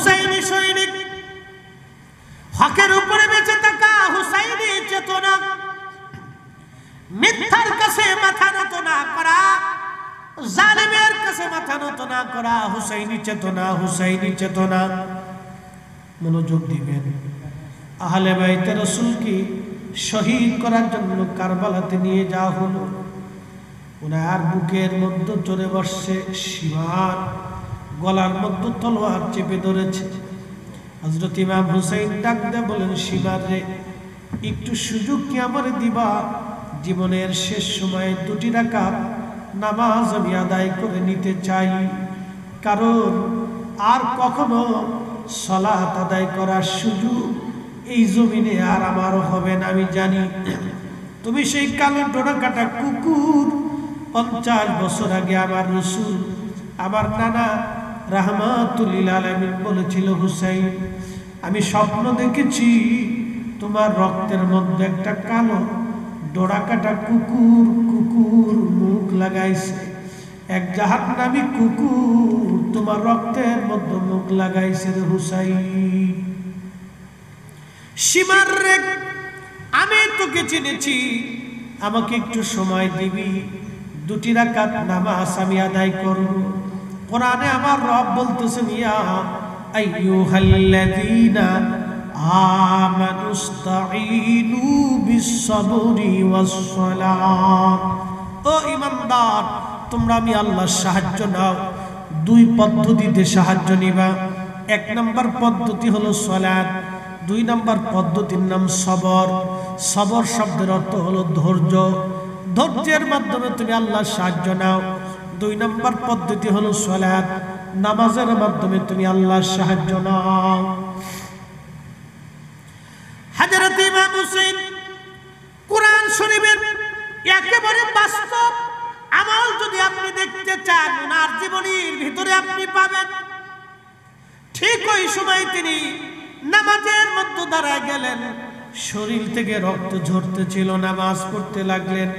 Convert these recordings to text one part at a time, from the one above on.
হুসাইনি সৈনিক, হকের উপরে বেঁচে থাকা হুসাইনি চেতনা, মিথ্যার কাছে মাথা নত না করা, জালিমের কাছে মাথা নত না করা, হুসাইনি চেতনা, হুসাইনি চেতনা। মনোযোগ দিবেন। আহলে বাইতে রাসূলকে শহীদ করার জন্য কারবালাতে নিয়ে যাওয়া হলো। ওনার বুকের মধ্যে চড়ে বসছে সীমার, গলার মধ্যে তলোয়ার চেপে ধরেছে। হযরত ইমাম হুসাইন ডাক দিয়ে বলেন, সীমার রে, একটু সুযোগ কি আমার দিবা? জীবনের শেষ সময়ে 2টি রাকাত নামাজ আমি আদায় করে নিতে চাই, কারণ আর কখনো সালাত আদায় করার সুযোগ এই জমিনে আর আমার হবে না। আমি জানি তুমি সেই কালো ডোরা কাটা কুকুর। 50 বছর আগে আমার রাসূল, আমার নানা রাহমাতুল লিল আলামিন বলেছিল, হুসাইন, আমি স্বপ্ন দেখেছি তোমার রক্তের মধ্যে একটা কালো ডোরা কাটা কুকুর কুকুর মুখ লাগাইছে। এক জাহান্নামী কুকুর তোমার রক্তের মধ্যে মুখ লাগাইছে রে হুসাইন। সীমার রে, আমি তোকে চিনেছি, আমাকে একটু সময় দিবি, 2টি রাকাত নামাজ আমি আদায় করব। কোরআনে আমার রব বলতেছেন, ইয়া আইয়ুহাল্লাযীনা আমানুস্তাঈনু বিস-সাবরি ওয়াস-সালাহ। ও ঈমানদার, তোমরা আমি আল্লাহর সাহায্য নাও। 2 পদ্ধতিতে সাহায্য নিবা। 1 নম্বর পদ্ধতি হলো সালাত, 2 নম্বর পদ্ধতির নাম সবর। সবর শব্দের অর্থ হলো ধৈর্য। ধৈর্যের মাধ্যমে তুমি আল্লাহর সাহায্য নাও। 2 নম্বর পদ্ধতি হলো সালাত, নামাজের মাধ্যমে তুমি আল্লাহর সাহায্য নাও। হযরত ইমাম হুসাইন কুরআন শরীফের একেবারে বাস্তব আমল যদি আপনি দেখতে চান, ওনার জীবনীর ভিতরে আপনি পাবেন। ঠিক ওই সময় তিনি নামাজের মধ্যে দাঁড়ায় গেলেন, শরীর থেকে রক্ত ঝরতেছিল, নামাজ পড়তে লাগলেন।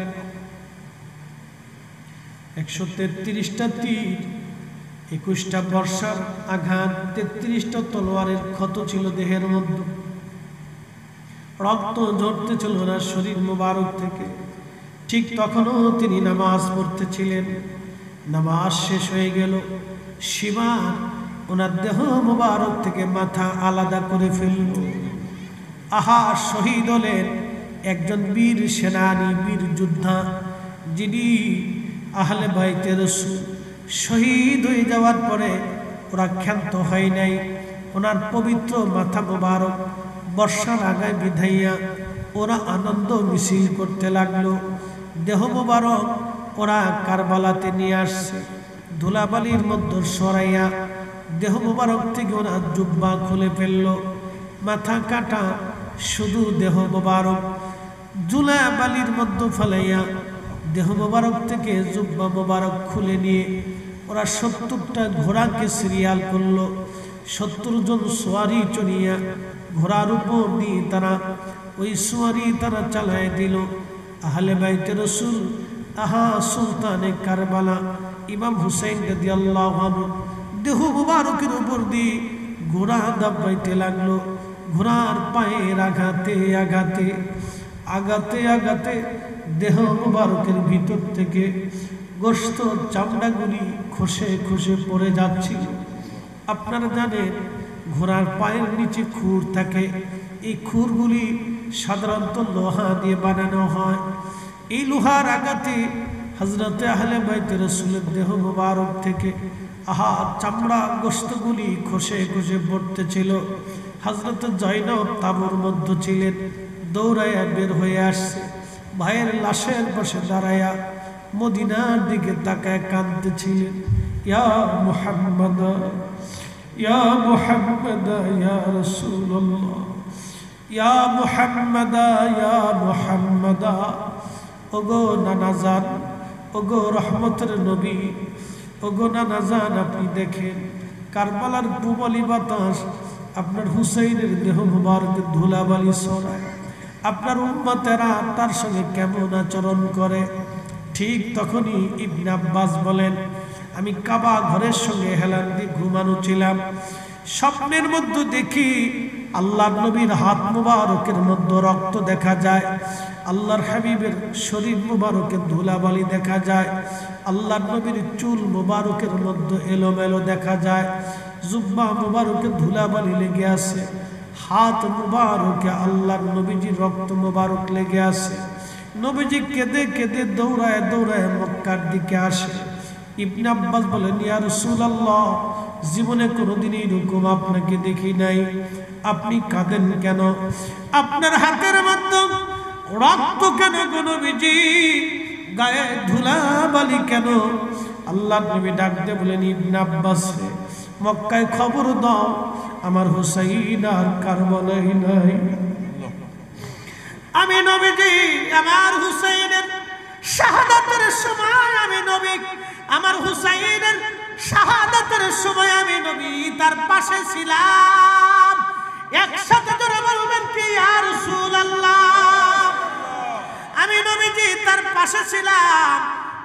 133টা তীর, 21টা বর্ষার আঘাত, 33টা তলোয়ারের ক্ষত ছিল দেহের মধ্যে, রক্ত ঝরতেছিল ওনার শরীর মোবারক থেকে। ঠিক তখনও তিনি নামাজ পড়তেছিলেন। নামাজ শেষ হয়ে গেল, সীমার ওনার দেহ মোবারক থেকে মাথা আলাদা করে ফেলল। আহা, শহীদ হলেন একজন বীর সেনানী, বীর যোদ্ধা, যিনি আহলে বাইতে রাসূল। শহীদ হয়ে যাওয়ার পরে ওরা ক্ষান্ত হয় নাই। ওনার পবিত্র মাথা মোবারক বর্ষার আগায় বিধাইয়া ওরা আনন্দ মিছিল করতে লাগলো। দেহ মোবারক ওরা কারবালাতে নিয়ে আসছে। ধুলাবালির মধ্যে সরাইয়া দেহ মোবারক থেকে ওরা জুব্বা খুলে ফেলল। মাথা কাটা, শুধু দেহ মোবারক ধুলাবালির মধ্যে ফেলাইয়া দেহ মোবারক থেকে জুব্বা মোবারক খুলে নিয়ে ওরা 70টা ঘোড়াকে সিরিয়াল করলো। 70 জন সোয়ারি চড়িয়া ঘোড়ার উপর দিয়ে তারা ওই সোয়ারি তারা চালায় দিল। আহলে বাইতে রাসূল, আহা সুলতানে কারবালা ইমাম হুসাইন রাদিয়াল্লাহু আনহু দেহ মুবারকের উপর দিয়ে ঘোড়া দাবাইতে লাগলো। ঘোড়ার পায়ের আঘাতে আঘাতে আঘাতে আঘাতে দেহ মুবারকের ভিতর থেকে গোশত চামড়াগুলি খসে খসে পড়ে যাচ্ছিল। আপনারা জানেন ঘোড়ার পায়ের নিচে খুর থাকে। এই খুরগুলি সাধারণত লোহা দিয়ে বানানো হয়। এই লোহার আঘাতে হযরতে আহলে বাইতে রাসূলের দেহ মুবারক থেকে চামড়া গোশতগুলি খসে খসে পড়তেছিল। হযরত জয়নব তাঁবুর মধ্যে ছিলেন, দৌড়াইয়া বের হয়ে আসছে। ভাইয়ের লাশের পাশে দাঁড়াইয়া মদিনার দিকে তাকায় কাঁদতেছিলেন। ইয়া মুহাম্মদ, ইয়া মুহাম্মদ, ইয়া রাসূলুল্লাহ, ইয়া মুহাম্মদ, ইয়া মুহাম্মদ। ওগো নানাজান, ওগো রহমতের নবী, ওগো নানাজান, আপনি দেখেন কারবালার পুবলি বাতাস আপনার হুসাইনের দেহ মুবারকের ধুলাবালি ছড়ায়। আপনার উম্মতেরা তার সঙ্গে কেমন আচরণ করে। ঠিক তখনই ইবনে আব্বাস বলেন, আমি কাবা ঘরের সঙ্গে হেলান দিয়ে ঘুমানো ছিলাম। স্বপ্নের মধ্যে দেখি আল্লাহর নবীর হাত মুবারকের মধ্যে রক্ত দেখা যায়, আল্লাহর হাবিবের শরীর মুবারকের ধুলাবালি দেখা যায়, আল্লাহর নবীর চুল মুবারকের মধ্যে এলোমেলো দেখা যায়, জুব্বা মুবারকের ধুলাবালি লেগে আছে, হাত মুবারকে আল্লাহর নবীজির রক্ত মুবারক লেগে আছে। নবীজি কেঁদে কেঁদে দৌড়ায় দৌড়ায় মক্কার দিকে আসে। ইবনে আব্বাস বলেন, ইয়া রাসূলুল্লাহ, জীবনে কোনোদিন এরকম আপনাকে দেখি নাই, আপনি কাঁদেন কেন? আপনার হাতের মধ্যে রক্ত কেন গো নবীজি? গায়ে ধুলাবালি কেন? আল্লাহর নবী ডাক দিয়ে বলেন, ইবনে আব্বাস রে, মক্কায় খবর দাও আমার হুসাইন আর কারবালায় নাই। আমি নবীজি আমার হুসাইনের শাহাদাতের সময় আমি নবী, আমার হুসাইনের শাহাদাতের সময় আমি নবী তার পাশে ছিলাম। একসাথে ধরে বলবেন কি ইয়া রাসূলুল্লাহ? আমি নবীজি তার পাশে ছিলাম,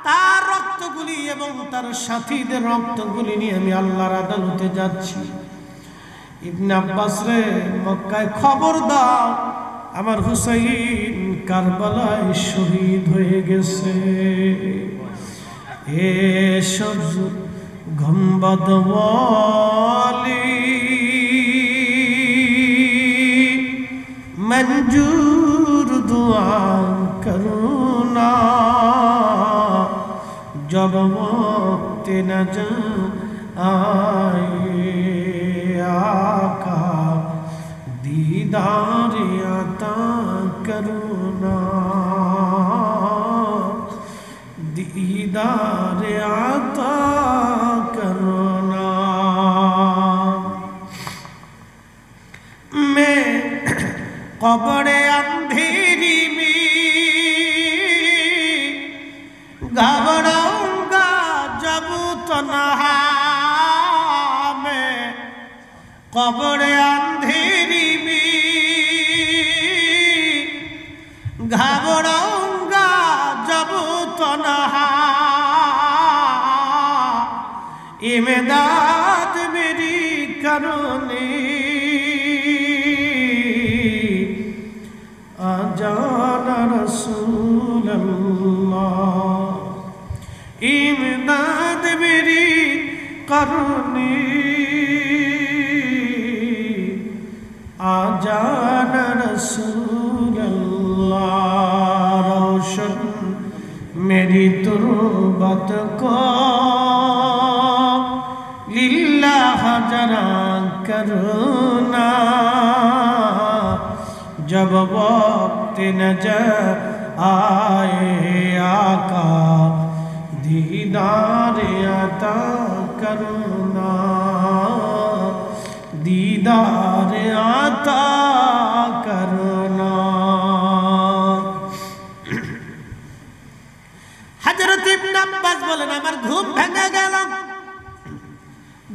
তার রক্তগুলি এবং তার সাথীদের রক্তগুলি নিয়ে আমি আল্লাহর আদালতে যাচ্ছি। ইবনে আব্বাস রে, মক্কায় খবর দাও আমার হুসাইন কারবালায় শহীদ হয়ে গেছে। এ সবজ গম্বদ ওয়ালি মঞ্জুর দুআ করুনা, जब वक्त नजर आए आका दीदार अता करुणा, दीदार अता करुणा। मैं कब्र अंधेरी में घबराऊंगा जब तन्हा में, कब्र अंधेरी में घबराऊंगा जब तन्हा, इमदाद मेरी करनी आजाना रसूल अल्लाह, इमदाद मेरी करनी आजाना रसूल अल्लाह। रोशन मेरी तुरबत को लिल्लाह जरा करना, जब वक्त नजर आए आका दीदार अता करना, दीदार अता करना। हजरत इब्ने अब्बास बोलेन, আমার ঘুম ভেঙে গেল।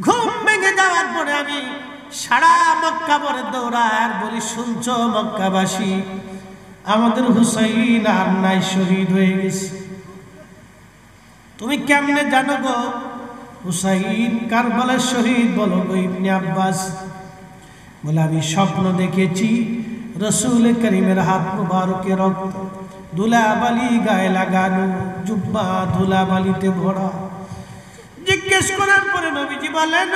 ঘুম ভেঙে যাওয়ার পরে আমি সারা মক্কা ভরে দৌড়াই আর বলি, শুনছো মক্কাবাসী, আমাদের হুসাইন আর নাই, শহীদ হয়ে গেছে। তুমি কেমনে জানো গো হুসাইন কারবালার শহীদ? বলো গো ইবনে আব্বাস। বলে, আমি স্বপ্ন দেখেছি রসুল করিমের হাত মুবারকে রক্ত, ধুলাবালি গায়ে লাগানো, জুব্বা ধুলাবালিতে ভরা। জিজ্ঞেস করার পরে নবীজি বলেন,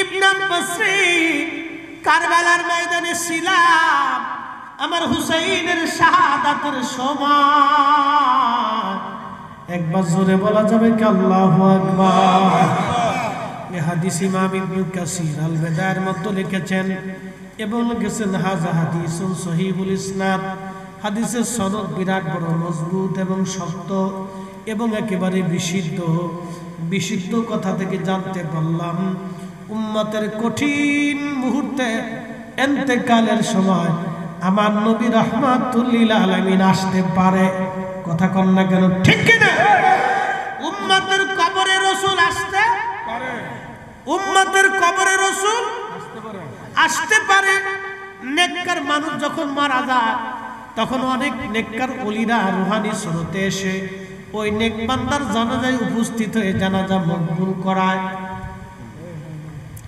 ইবনে আব্বাস রে, কারবালার ময়দানে ছিলাম আমার হুসাইনের শাহাদাতের সময়। একবার জোরে বলা যাবে কি আল্লাহু আকবার? এই হাদিস ইমাম ইবনে কাসির আল বেদায়ের মধ্যে লিখেছেন এবং লিখেছেন, হাযা হাদিসুন সহিহুল ইসনাদ। হাদিসের সনদ বিরাট বড় মজবুত এবং শক্ত এবং একেবারে বিশুদ্ধ। বিশুদ্ধ কথা থেকে জানতে পারলাম উম্মতের কঠিন মুহূর্তে ইন্তেকালের সময় আমার নবী রাহমাতুল লিল আলামিন আসতে পারে। কথা কন না কেন? ঠিক কি না? উম্মতের কবরে রাসূল আসতে পারে, উম্মতের কবরে রাসূল আসতে পারে। নেককার মানুষ যখন মারা যায় তখন অনেক নেককার ওলিরা রুহানি স্রোতে এসে ওই নেক বান্দার জানাজায় উপস্থিত হয়ে জানাজা মকবুল করায়।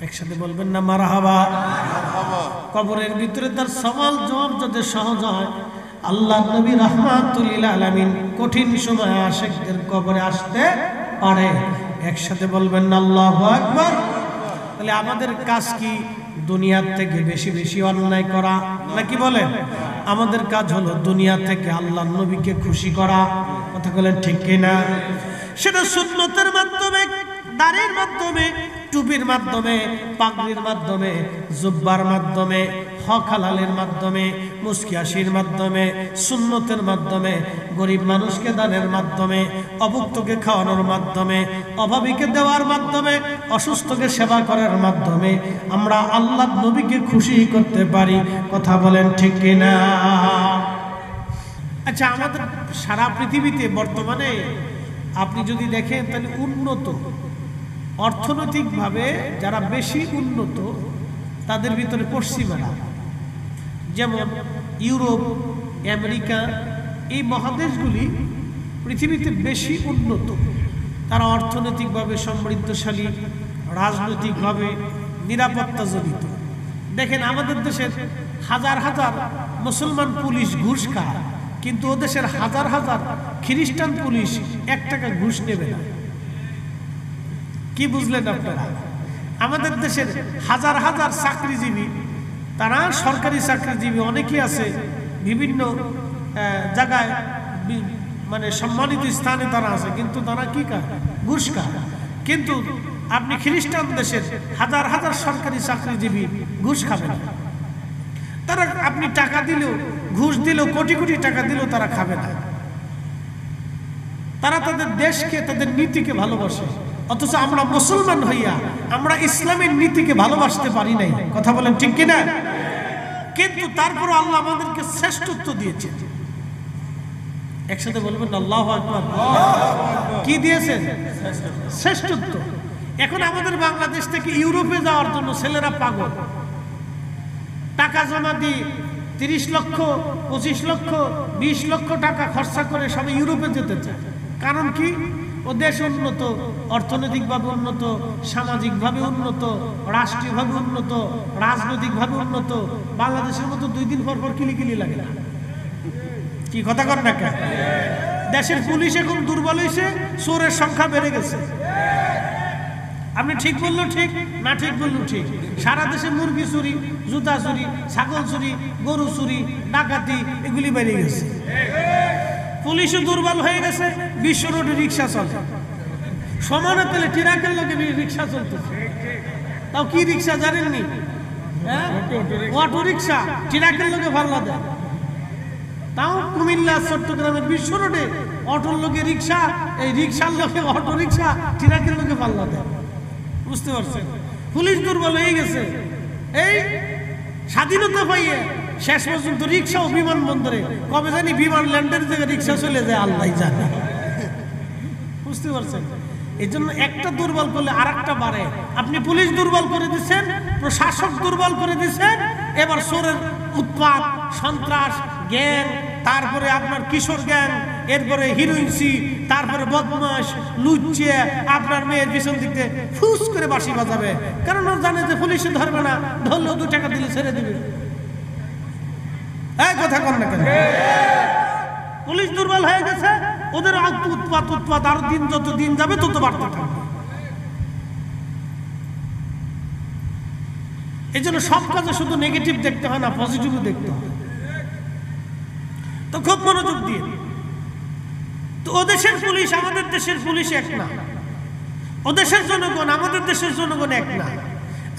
একসাথে বলবেন না মারহাবা। কবরের ভিতরে তার সওয়াল জবাব যদি সহজ হয়, আল্লাহ নবী রাহমাতুল লিল আলামিন কঠিন সময় আশিকদের কবরে আসতে পারে। একসাথে বলবেন না আল্লাহু আকবার। তাহলে আমাদের কাজ কি? দুনিয়ার থেকে বেশি বেশি অন্যায় করা নাকি বলেন? আমাদের কাজ হলো দুনিয়া থেকে আল্লাহ নবীকে খুশি করা। কথা বলেন ঠিক কিনা? সেটা সুন্নতের মাধ্যমে, দাড়ির মাধ্যমে, টুপির মাধ্যমে, পাগড়ির মাধ্যমে, জুব্বার মাধ্যমে, হক হালালের মাধ্যমে, মুস্কিয়াশির মাধ্যমে, সুন্নতের মাধ্যমে, গরিব মানুষকে দানের মাধ্যমে, অভুক্তকে খাওয়ানোর মাধ্যমে, অভাবীকে দেওয়ার মাধ্যমে, অসুস্থকে সেবা করার মাধ্যমে আমরা আল্লাহ নবীকে খুশি করতে পারি। কথা বলেন ঠিক কিনা? আচ্ছা, আমাদের সারা পৃথিবীতে বর্তমানে আপনি যদি দেখেন তাহলে উন্নত অর্থনৈতিকভাবে যারা বেশি উন্নত তাদের ভিতরে পশ্চিমারা, যেমন ইউরোপ, আমেরিকা, এই মহাদেশগুলি পৃথিবীতে বেশি উন্নত। তারা অর্থনৈতিকভাবে সমৃদ্ধশালী, রাজনৈতিকভাবে নিরাপত্তাজনিত। দেখেন আমাদের দেশের হাজার হাজার মুসলমান পুলিশ ঘুষ খায়, কিন্তু ও দেশের হাজার হাজার খ্রিস্টান পুলিশ 1 টাকা ঘুষ নেবে না। কি বুঝলেন আপনারা? আমাদের দেশের হাজার হাজার চাকরিজীবী, তারা সরকারি চাকরিজীবী অনেকেই আছে, বিভিন্ন জায়গায় মানে সম্মানিত স্থানে তারা আছে, কিন্তু তারা কি খায়? ঘুষ খায়। কিন্তু আপনি খ্রিস্টান দেশের হাজার হাজার সরকারি চাকরিজীবী ঘুষ খাবে না। তারা আপনি টাকা দিলেও, ঘুষ দিলেও, কোটি কোটি টাকা দিলেও তারা খাবে না। তারা তাদের দেশকে, তাদের নীতিকে ভালোবাসে। অথচ আমরা মুসলমান হইয়া আমরা ইসলামের নীতিকে ভালোবাসতে পারি নাই। কথা বলেন ঠিক কিনা? কিন্তু তারপরও আল্লাহ আমাদেরকে শ্রেষ্ঠত্ব দিয়েছে। একসাথে বলবেন আল্লাহু আকবার। কি দিয়েছেন? শ্রেষ্ঠত্ব। এখন আমাদের বাংলাদেশ থেকে ইউরোপে যাওয়ার জন্য ছেলেরা পাগল। টাকা জমা দিয়ে 30 লক্ষ, 25 লক্ষ, 20 লক্ষ টাকা খরচা করে সবাই ইউরোপে যেতে চায়। কারণ কি? ও দেশ উন্নত, অর্থনৈতিকভাবে উন্নত, সামাজিকভাবে উন্নত, রাষ্ট্রীয়ভাবে উন্নত, রাজনৈতিকভাবে উন্নত। বাংলাদেশের মতো 2 দিন পর পর কিলিকিলি লাগে না। কি কথা কর না কেন? দেশের পুলিশ এখন দুর্বল হয়েছে, চোরের সংখ্যা বেড়ে গেছে। আপনি ঠিক বললো ঠিক, না ঠিক বললো ঠিক। সারা দেশে মুরগি চুরি, জুতা চুরি, ছাগল চুরি, গরু চুরি, ডাকাতি এগুলি বেড়ে গেছে। পুলিশও দুর্বল হয়ে গেছে, বিশ্ব রোডে রিক্সা চলে। সমানে পেলে ট্রাকের লোকে রিক্সা চলতেছে। তাও কি রিক্সা জানেননি? অটো রিক্সা, ট্রাকের লোকে ভাল্লা দেয়। তাও কুমিল্লা, চট্টগ্রামের বিশ্ব রোডে অটোর লোকে রিক্সা, এই রিক্সার লোকে অটো রিক্সা, ট্রাকের লোকে পাল্লা দেয়। বুঝতে পারছেন? পুলিশ দুর্বল হয়ে গেছে। এই স্বাধীনতা পাইয়ে শেষ পর্যন্ত রিক্সা ও বিমানবন্দরে কবে জানি বিমান ল্যান্ডের জায়গায় রিক্সা চলে যায়, আল্লাহ জানে। বুঝতে পারছেন? এই জন্য একটা দুর্বল করলে আর একটা বাড়ে। আপনি পুলিশ দুর্বল করে দিচ্ছেন, প্রশাসক দুর্বল করে দিচ্ছেন, এবার চোরের উৎপাত, সন্ত্রাস, গ্যাং, তারপরে আপনার কিশোর গ্যাং, এরপরে হিরোইনসি, তারপরে বদমাস, লুচ্চে আপনার মেয়ের পিছন দিক দিয়ে ফুস করে বাঁশি বাজাবে। কারণ ও জানে যে পুলিশে ধরবে না, ধরলেও 2 টাকা দিলে ছেড়ে দিবে। এই কথা কর না কেন? পুলিশ দুর্বল হয়ে গেছে, ওদের উৎপাত আরো দিন যত দিন যাবে তত বাড়তে থাকবে। এই জন্য সব কাজে শুধু নেগেটিভ দেখতে হয় না, পজিটিভও দেখতে হয়। তো খুব মনোযোগ দিয়ে। তো ও দেশের পুলিশ আমাদের দেশের পুলিশ এক না, ও দেশের জনগণ আমাদের দেশের জনগণ এক না।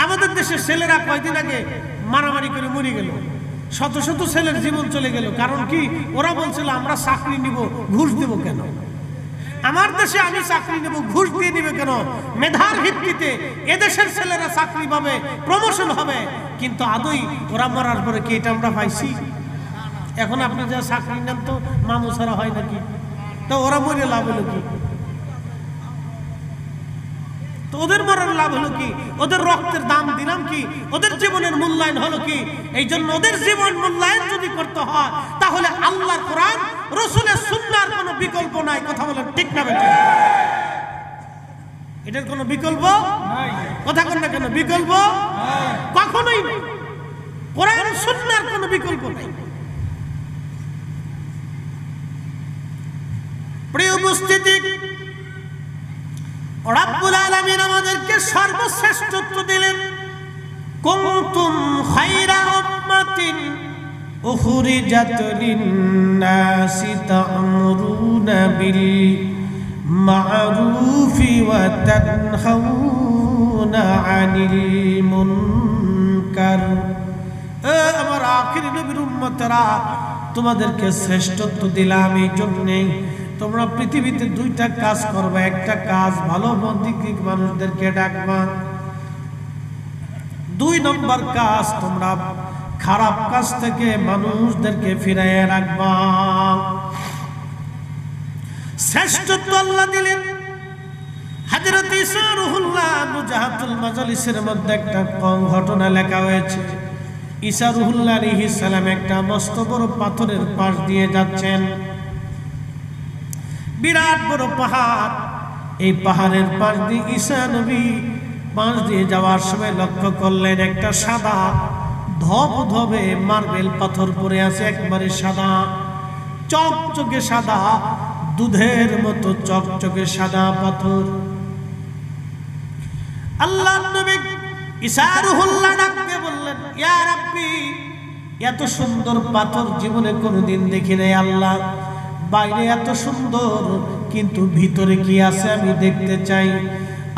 আমাদের দেশের ছেলেরা কয়দিন আগে মারামারি করে মরে গেল, শত শত ছেলের জীবন চলে গেল। কারণ কি? ওরা বলছিল আমরা চাকরি নিব, ঘুষ দেব কেন? আমার দেশে আমি চাকরি নেব, ঘুষ দিয়ে নিবে কেন? মেধার ভিত্তিতে এদেশের ছেলেরা চাকরি পাবে, প্রমোশন হবে। কিন্তু আদৌ ওরা মরার পরে কি এটা আমরা পাইছি? এখন আপনি যা চাকরি নেন তো মামু ছাড়া হয় নাকি? তো ওরা মরে লাভ হলো কি? তো ওদের মরার লাভ হলো কি? ওদের রক্তের দাম দিলাম কি? ওদের জীবনের মূল্যায়ন হলো কি? এই জন্য ওদের জীবন মূল্যায়ন যদি করতে হয় তাহলে আল্লাহর কোরআন, রাসূলের সুন্নাহর কোনো বিকল্প নাই। কথা বলেন ঠিক না বেঠিক? এটার কোনো বিকল্প নাই। কথা বল না কেন? বিকল্প কখনোই নেই। কোরআন সুন্নাহর কোনো বিকল্প নাই। প্রিয় উপস্থিতি, রব্বুল আলামিন আমাদেরকে সর্বশ্রেষ্ঠত্ব দিলেন। কুনতুম খায়রা উম্মাতিন উখরিজাত লিন-নাসি তা'মুরুনা বিল মা'রুফি ওয়া তানহাউনা আনিল মুনকার। আমার আখির নবীর উম্মতেরা, তোমাদেরকে শ্রেষ্ঠত্ব দিলাম এই জন্যই তোমরা পৃথিবীতে দুইটা কাজ করবে। একটা কাজ ভালো মন্দির মানুষদেরকে ডাকবা, 2 নম্বর কাজ তোমরা খারাপ কাজ থেকে মানুষদেরকে ফিরাইয়া রাখবা। শ্রেষ্ঠত্ব আল্লাহ দিলেন। হযরত ঈসা রুহুল্লাহ মুজাহাতুল মাজলিসের মধ্যে একটা ঘটনা লেখা হয়েছে। ঈসা রুহুল্লাহ আলাইহিস সালাম একটা মস্ত বড় পাথরের পাশ দিয়ে যাচ্ছেন। বিরাট বড় পাহাড়। এই পাহাড়ের পাশ দিয়ে ঈসা নবী পাশ দিয়ে যাওয়ার সময় লক্ষ্য করলেন একটা সাদা ধবধবে মার্বেল পাথর পড়ে আছে, একবারে সাদা, চকচকে সাদা, দুধের মতো চকচকে সাদা পাথর। আল্লাহর নবী ঈসা রুহুল্লাহ ডাকতে বললেন, ইয়া রাব্বি, এত সুন্দর পাথর জীবনে কোনোদিন দেখি নাই আল্লাহ। বাইরে এত সুন্দর, কিন্তু ভিতরে কি আছে আমি দেখতে চাই।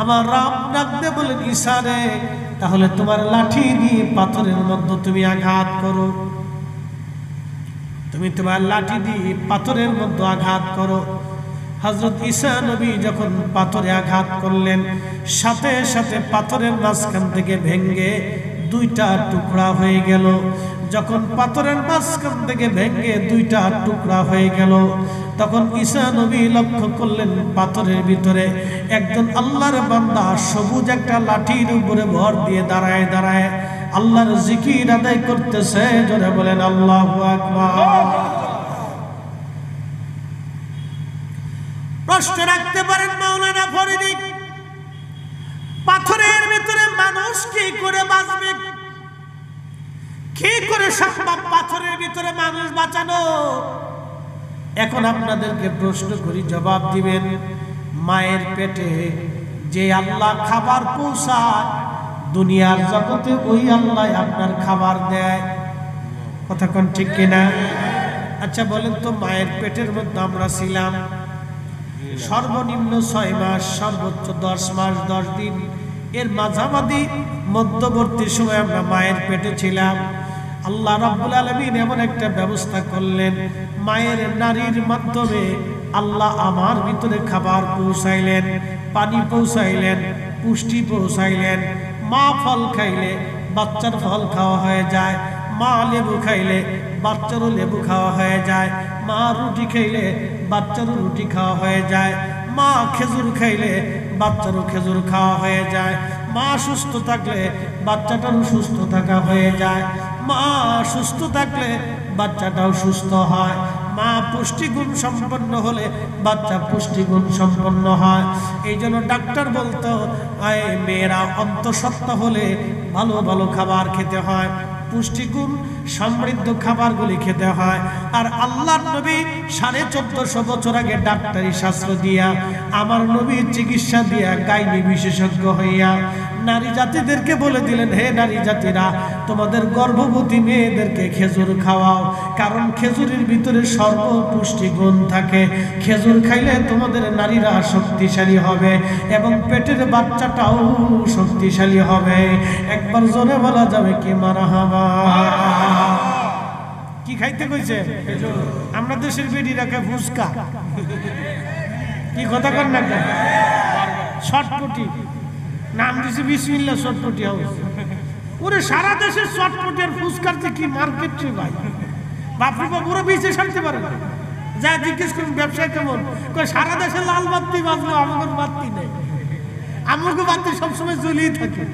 আমার রব ডাকতে বলেন, ঈসা রে, তাহলে তোমার লাঠি দিয়ে পাথরের মধ্যে তুমি আঘাত করো। তুমি তোমার লাঠি দিয়ে পাথরের মধ্যে আঘাত করো। হযরত ঈসা নবী যখন পাথরে আঘাত করলেন, সাথে সাথে পাথরের মাঝখান থেকে ভেঙে 2টা টুকরা হয়ে গেল। যখন পাথরের মাঝখান থেকে ভেঙে 2টা টুকরা হয়ে গেল, তখন ঈসা নবী লক্ষ্য করলেন পাথরের ভিতরে একজন আল্লাহর বান্দা সবুজ একটা লাঠির উপরে ভর দিয়ে দাঁড়ায় দাঁড়ায় আল্লাহর জিকির আদায় করতেছে। জোরে বলেন আল্লাহু আকবার। প্রশ্ন রাখতে পারেন মাওলানা ফরিদি, পাথরের ভিতরে মানুষ কি করে বাঁচবে? কি করে সম্ভব পাথরের ভিতরে মানুষ বাঁচানো? এখন আপনাদেরকে প্রশ্ন করি, জবাব দিবেন। মায়ের পেটে যে আল্লাহ খাবার পৌঁছায়, দুনিয়ার জগতে ওই আল্লাহ আপনার খাবার দেয়। কথা কোন ঠিক কিনা? আচ্ছা বলেন তো, মায়ের পেটের মধ্যে আমরা ছিলাম সর্বনিম্ন 6 মাস, সর্বোচ্চ 10 মাস 10 দিন, এর মাঝামাঝি মধ্যবর্তী সময় আমরা মায়ের পেটে ছিলাম। আল্লাহ রাব্বুল আলামিন এমন একটা ব্যবস্থা করলেন, মায়ের নারীর মাধ্যমে আল্লাহ আমার ভিতরে খাবার পৌঁছাইলেন, পানি পৌঁছাইলেন, পুষ্টি পৌঁছাইলেন। মা ফল খাইলে বাচ্চার ফল খাওয়া হয়ে যায়, মা লেবু খাইলে বাচ্চারও লেবু খাওয়া হয়ে যায়, মা রুটি খাইলে বাচ্চারও রুটি খাওয়া হয়ে যায়, মা খেজুর খাইলে বাচ্চারও খেজুর খাওয়া হয়ে যায়, মা সুস্থ থাকলে বাচ্চাটারও সুস্থ থাকা হয়ে যায়, মা সুস্থ থাকলে বাচ্চাটাও সুস্থ হয়, মা পুষ্টিগুণ সম্পন্ন হলে বাচ্চা পুষ্টিগুণ সম্পন্ন হয়। এই জন্য ডাক্তার বলতো, মেয়েরা অন্তঃসত্ত্বা হলে ভালো ভালো খাবার খেতে হয়, পুষ্টিগুণ সমৃদ্ধ খাবারগুলি খেতে হয়। আর আল্লাহর নবী 1450 বছর আগে ডাক্তারি শাস্ত্র দিয়া, আমার নবীর চিকিৎসা দিয়া, গাইনি বিশেষজ্ঞ হইয়া নারী জাতিদেরকে বলে দিলেন, হে নারী জাতিরা, তোমাদের গর্ভবতী মেয়েদেরকে খেজুর খাওয়াও, কারণ খেজুরের ভিতরে সর্বপুষ্টিগুণ থাকে। খেজুর খাইলে তোমাদের নারীরা শক্তিশালী হবে এবং পেটের বাচ্চাটাও শক্তিশালী হবে। একবার জোরে বলা যাবে কি মারহাবা? কি খাইতে কইছে? আমরা দেশের বেডি রাখে ফুচকা, কি কথা কর না কেন? শটপটি নাম দিছে বিসমিল্লাহ শটপটি হাউস। ওরে সারা দেশের শটপটি আর ফুচকার যে কি মার্কেট রে ভাই, বাপরে বাপ, ওরা বেঁচে সারতে পারে না। যা জিজ্ঞেস করুন ব্যবসা কেমন, কই সারা দেশে লাল বাতি বাজলো, আমাদের বাতি নেই, আমাকে বাতি সবসময় জ্বলেই থাকে।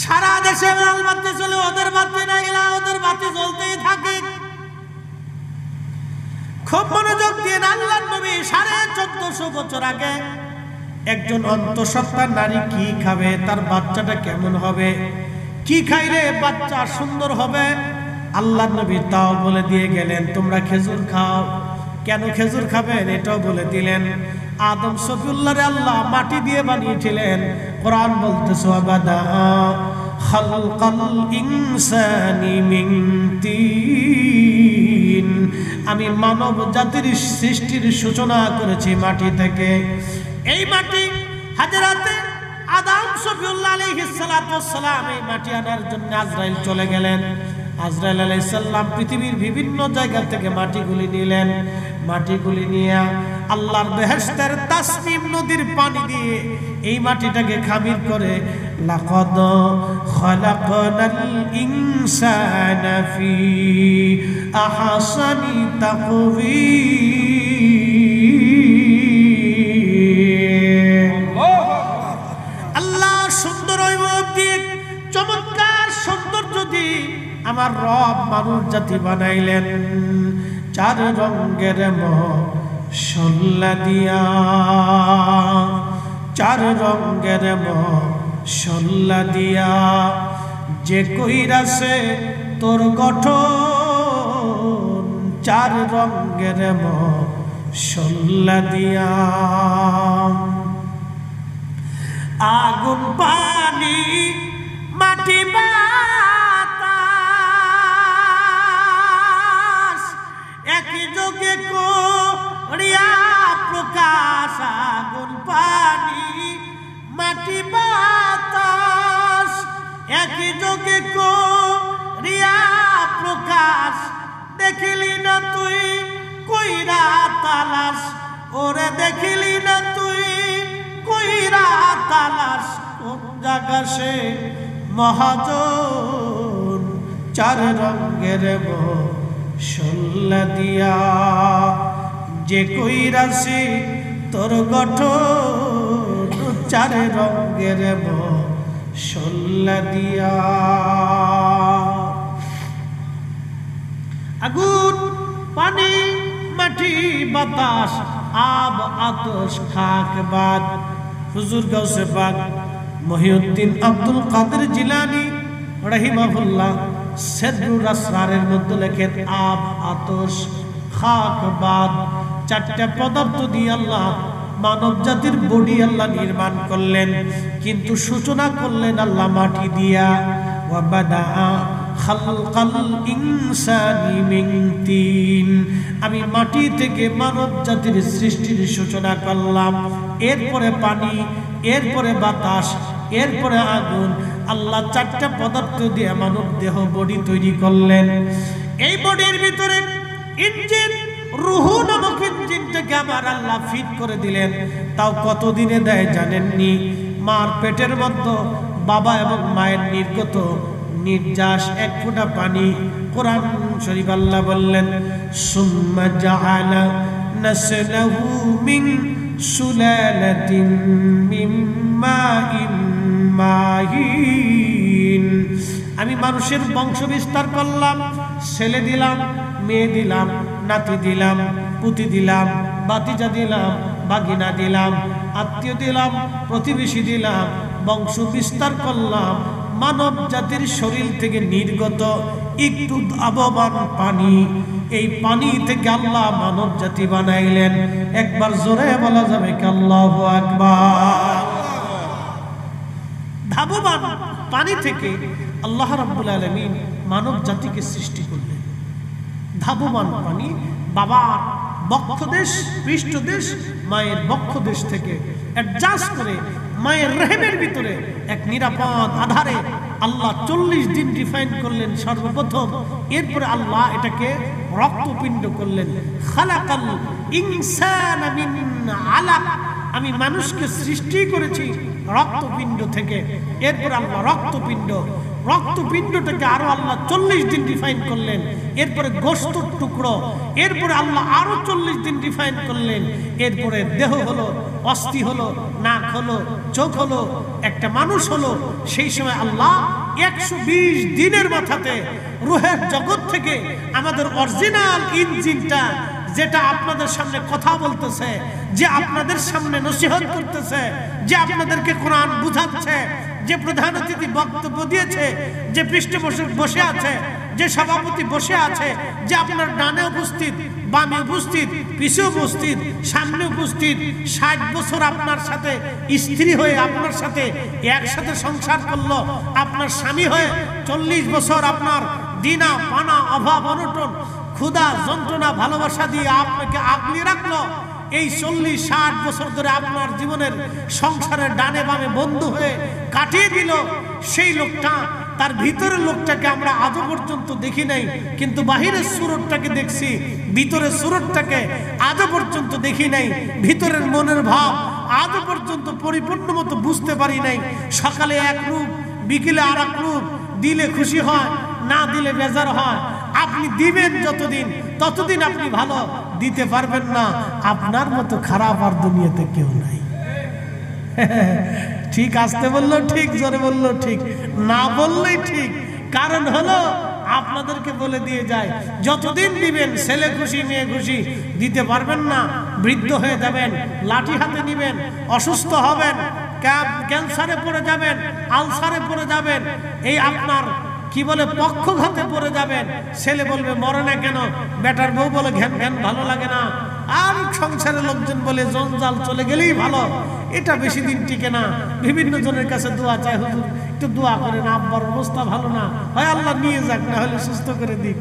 সারা দেশে লাল বাতি চলে, ওদের বাতি নাই, ওদের বাতি জ্বলতেই থাকে। খুব মনোযোগ দিয়ে আল্লাহর নবী 1450 বছর আগে একজন অন্তঃসত্ত্বা নারী কি খাবে, তার বাচ্চাটা কেমন হবে, কি খাইলে বাচ্চা সুন্দর হবে, আল্লাহর নবী তাও বলে দিয়ে গেলেন। তোমরা খেজুর খাও। কেন খেজুর খাবেন এটাও বলে দিলেন। আদম সফিউল্লাহরে আল্লাহ মাটি দিয়ে বানিয়েছিলেন। কোরআন বলতেছে ওয়াবাদা খালকাল ইনসানি মিন তিন, আমি মানব জাতির সৃষ্টির সূচনা করেছি মাটি থেকে। এই মাটি হাজরাতে আদম সফিউল্লাহ আলাইহিস সালাতু ওয়াস সালাম এই মাটি আনার জন্য আজরাইল চলে গেলেন। আজরাইল আলাইহিস সালাম পৃথিবীর বিভিন্ন জায়গা থেকে মাটিগুলি নিলেন। মাটিগুলি নিয়ে আল্লাহর বেহেশতের তাসনিম নদীর পানি দিয়ে এই মাটিটাকে খামির করে লাকাদ খালাকনাল ইনসানা ফি আহসানি তাকওয়িম, আল্লাহ সুন্দর দিয়ে চমৎকার সৌন্দর্য দিয়ে আমার রব মানুষ জাতি বানাইলেন। 4 রঙের মশলা দিয়া, 4 রঙের মশলা দিয়া যে কইরাছে তোর গঠন, 4 রঙের মশলা দিয়া। আগুন পানি মাটি বাতাস একই যোগে করিয়া প্রকাশ। আগুন পানি মাটি বাতাস একই যোগে করিয়া প্রকাশ। দেখিলি না তুই কইরা তালাশ, ওরে দেখিলি না তুই কইরা তালাশ, কোন জায়গা সে মহাজন। 4 রঙের মশলা দিয়া যে কইরাছে তোর গঠন, 4 রঙের মশলা দিয়া। আগুন পানি মাটি বাতাস আব আতশ খাক বাদ। হুজুর গাউসে পাক মহিউদ্দিন আব্দুল কাদের জিলানী রাহিমাহুল্লাহ সিদরুল আসরারের মধ্যে লেখেন আব আতশ খাক বাদ 4টা পদার্থ দিয়ে আল্লাহ মানব জাতির বডি আল্লাহ নির্মাণ করলেন, কিন্তু সূচনা করলেন আল্লাহ মাটি দিয়া। ওয়াবাদা খালকাল ইনসানি মিন তিন, আমি মাটি থেকে মানব জাতির সৃষ্টির সূচনা করলাম। এরপরে পানি, এরপরে বাতাস, এরপরে আগুন। আল্লাহ 4টা পদার্থ দিয়ে মানব দেহ বডি তৈরি করলেন। এই বডির ভিতরে ইঞ্জিন রূহু নামক ইঞ্জিনটাকে আমার আল্লাহ ফিট করে দিলেন। তাও কতদিনে দেয় জানেননি? মার পেটের মধ্যে বাবা এবং মায়ের নির্গত নির্যাস 1 ফোঁটা পানি। কোরআন শরীফ আল্লাহ বললেন সুম্মা জাআলা নাসলাহু মিন সুলালাতিন মিন মাইন মাহিন, আমি মানুষের বংশ বিস্তার করলাম, ছেলে দিলাম, মেয়ে দিলাম, নাতি দিলাম, পুতি দিলাম, বাতিজা দিলাম, বাগিনা দিলাম, আত্মীয় দিলাম, প্রতিবেশী দিলাম, বংশ বিস্তার করলাম। মানব জাতির শরীর থেকে নির্গত একটু আবহাওয়ার পানি, এই পানি থেকে আল্লাহ মানব জাতি বানাইলেন। একবার জোরে বলা যাবে কি আল্লাহু আকবার। ধাবমান পানি থেকে আল্লাহ রাব্বুল আলামিন মানব জাতিকে সৃষ্টি করলেন। ধাবমান পানি বাবার বক্ষদেশ, পৃষ্ঠদেশ, মায়ের বক্ষদেশ থেকে অ্যাডজাস্ট করে মায়ের রেহেমের ভিতরে এক নিরাপদ আধারে আল্লাহ 40 দিন ডিফাইন করলেন সর্বপ্রথম। এরপরে আল্লাহ এটাকে রক্তপিণ্ড করলেন। খালাকাল ইনসানা মিন আলাক, আমি মানুষকে সৃষ্টি করেছি রক্তপিণ্ড থেকে। এরপরে আল্লাহ রক্তপিণ্ডটাকে আরো আল্লাহ 40 দিন ডিফাইন করলেন। এরপরে গোশতের টুকরো, এরপরে আল্লাহ আরো 40 দিন ডিফাইন করলেন। এরপরে দেহ হলো, অস্থি হলো, নাক হলো, চোখ হলো, একটা মানুষ হলো। সেই সময় আল্লাহ 120 দিনের মাথাতে রূহের জগৎ থেকে আমাদের অরিজিনাল ইঞ্জিনটা যেটা আপনাদের সামনে কথা বলতেছে, যে আপনাদের সামনে নসিহত করতেছে, যে আপনাদেরকে কোরআন বুঝাচ্ছে, যে প্রধান অতিথি বক্তব্য দিয়েছে, যে পৃষ্ঠপোষক বসে আছে, যে সভাপতি বসে আছে, যে আপনার ডানে উপস্থিত, বামে উপস্থিত, পিছে উপস্থিত, সামনে উপস্থিত, 60 বছর আপনার সাথে স্ত্রী হয়ে আপনার সাথে একসাথে সংসার করলো, আপনার স্বামী হয়ে 40 বছর আপনার দিনা পানা অভাব অনটন ক্ষুধা যন্ত্রণা ভালোবাসা দিয়ে আপনাকে আগলে রাখলো, এই 40-60 বছর ধরে আপনার জীবনের সংসারের ডানে বামে বন্ধু হয়ে কাটিয়ে দিল, সেই লোকটা, তার ভিতরের লোকটাকে আমরা আজও পর্যন্ত দেখি নাই, কিন্তু বাহিরের সুরতটাকে দেখছি, ভিতরের সুরতটাকে আজও পর্যন্ত দেখি নাই, ভিতরের মনের ভাব আজও পর্যন্ত পরিপূর্ণ মতো বুঝতে পারি নাই। সকালে এক রূপ, বিকেলে আর এক রূপ, দিলে খুশি হয়, না দিলে বেজার হয়। আপনি দিবেন যতদিন, ততদিন আপনি ভালো, দিতে পারবেন না, আপনার মতো খারাপ আর দুনিয়াতে কেউ নাই। ঠিক আসতে বললো ঠিক, জোরে বললো ঠিক, না বললেই ঠিক। কারণ হলো আপনাদেরকে বলে দিয়ে যায়, যতদিন দিবেন ছেলে খুশি মেয়ে খুশি, দিতে পারবেন না, বৃদ্ধ হয়ে যাবেন, লাঠি হাতে নিবেন, অসুস্থ হবেন, ক্যান্সারে পড়ে যাবেন, আলসারে পড়ে যাবেন, এই আপনার কি বলে পক্ষঘাতে পড়ে যাবেন। ছেলে বলবে মরে না কেন, বেটার বউ বলে ঘ্যান ঘ্যান ভালো লাগে না, আর সংসারের লোকজন বলে জঞ্জাল চলে গেলেই ভালো, এটা বেশি দিন টিকে না। বিভিন্ন জনের কাছে দোয়া চায়, হুজুর একটু দোয়া করেন, আব্বার অবস্থা ভালো না, হয় আল্লাহ নিয়ে যাক, না হলে সুস্থ করে দিক।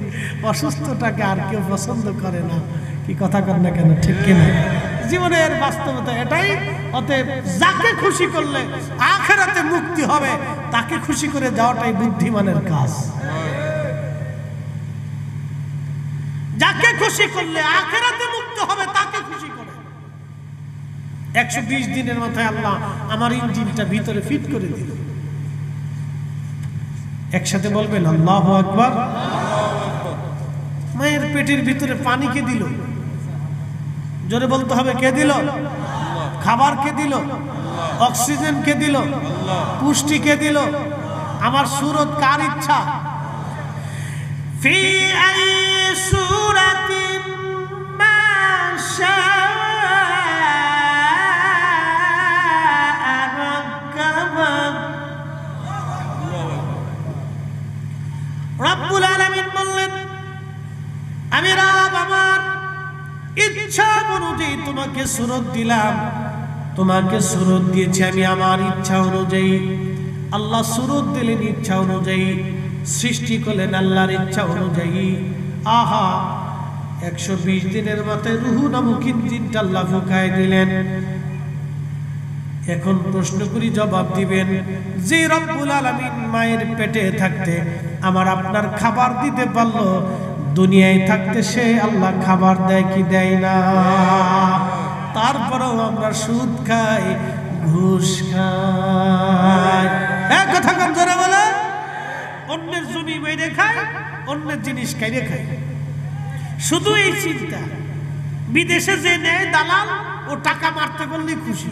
অসুস্থটাকে আর কেউ পছন্দ করে না, কি কথা কর না কেন, ঠিক কিনা? জীবনের বাস্তবতা এটাই। অতএব যাকে খুশি করলে আখিরাতে মুক্তি হবে, তাকে খুশি করে যাওয়াটাই বুদ্ধিমানের কাজ। যাকে খুশি করলে আখিরাতে মুক্তি হবে, তাকে খুশি করে। 120 দিনের মাথায় আল্লাহ আমার ইঞ্জিনটা ভিতরে ফিট করে দিল। একসাথে বলবেন আল্লাহু আকবার। মায়ের পেটের ভিতরে পানি কে দিল? জোরে বলতে হবে, কে দিল? খাবার কে দিল? অক্সিজেন কে দিল? পুষ্টি কে দিল? আমার সুরত কার ইচ্ছা? ফি আই সূরাতিন মা শাআ রাক্কাবা। রব্বুল আলামিন বললেন, আমি রব আমার ইচ্ছা অনুযায়ী তোমাকে সুরত দিলাম, তোমাকে সুরত দিয়েছি আমি আমার ইচ্ছা অনুযায়ী। আল্লাহ সুরত দিলেন ইচ্ছা অনুযায়ী, সৃষ্টি করলেন আল্লাহর ইচ্ছা অনুযায়ী। আহা, 120 দিনের মাথায় রুহু নামক ইঞ্জিনটা আল্লাহ ফুঁকায় দিলেন। এখন প্রশ্ন করি, জবাব দিবেন, যে রব্বুল আলামিন মায়ের পেটে থাকতে আমার আপনার খাবার দিতে পারলো, দুনিয়ায় থাকতে সে আল্লাহ খাবার দেয় কি দেয় না? তারপরেও আমরা সুদ খাই, ঘুষ খাই। এক কথা কম জোরে বলে, অন্যের জমি মেরে খাই, অন্যের জিনিস খাইরে খাই। শুধু এই চিন্তা, বিদেশে যে নেয় দালাল, ও টাকা মারতে বললেই খুশি।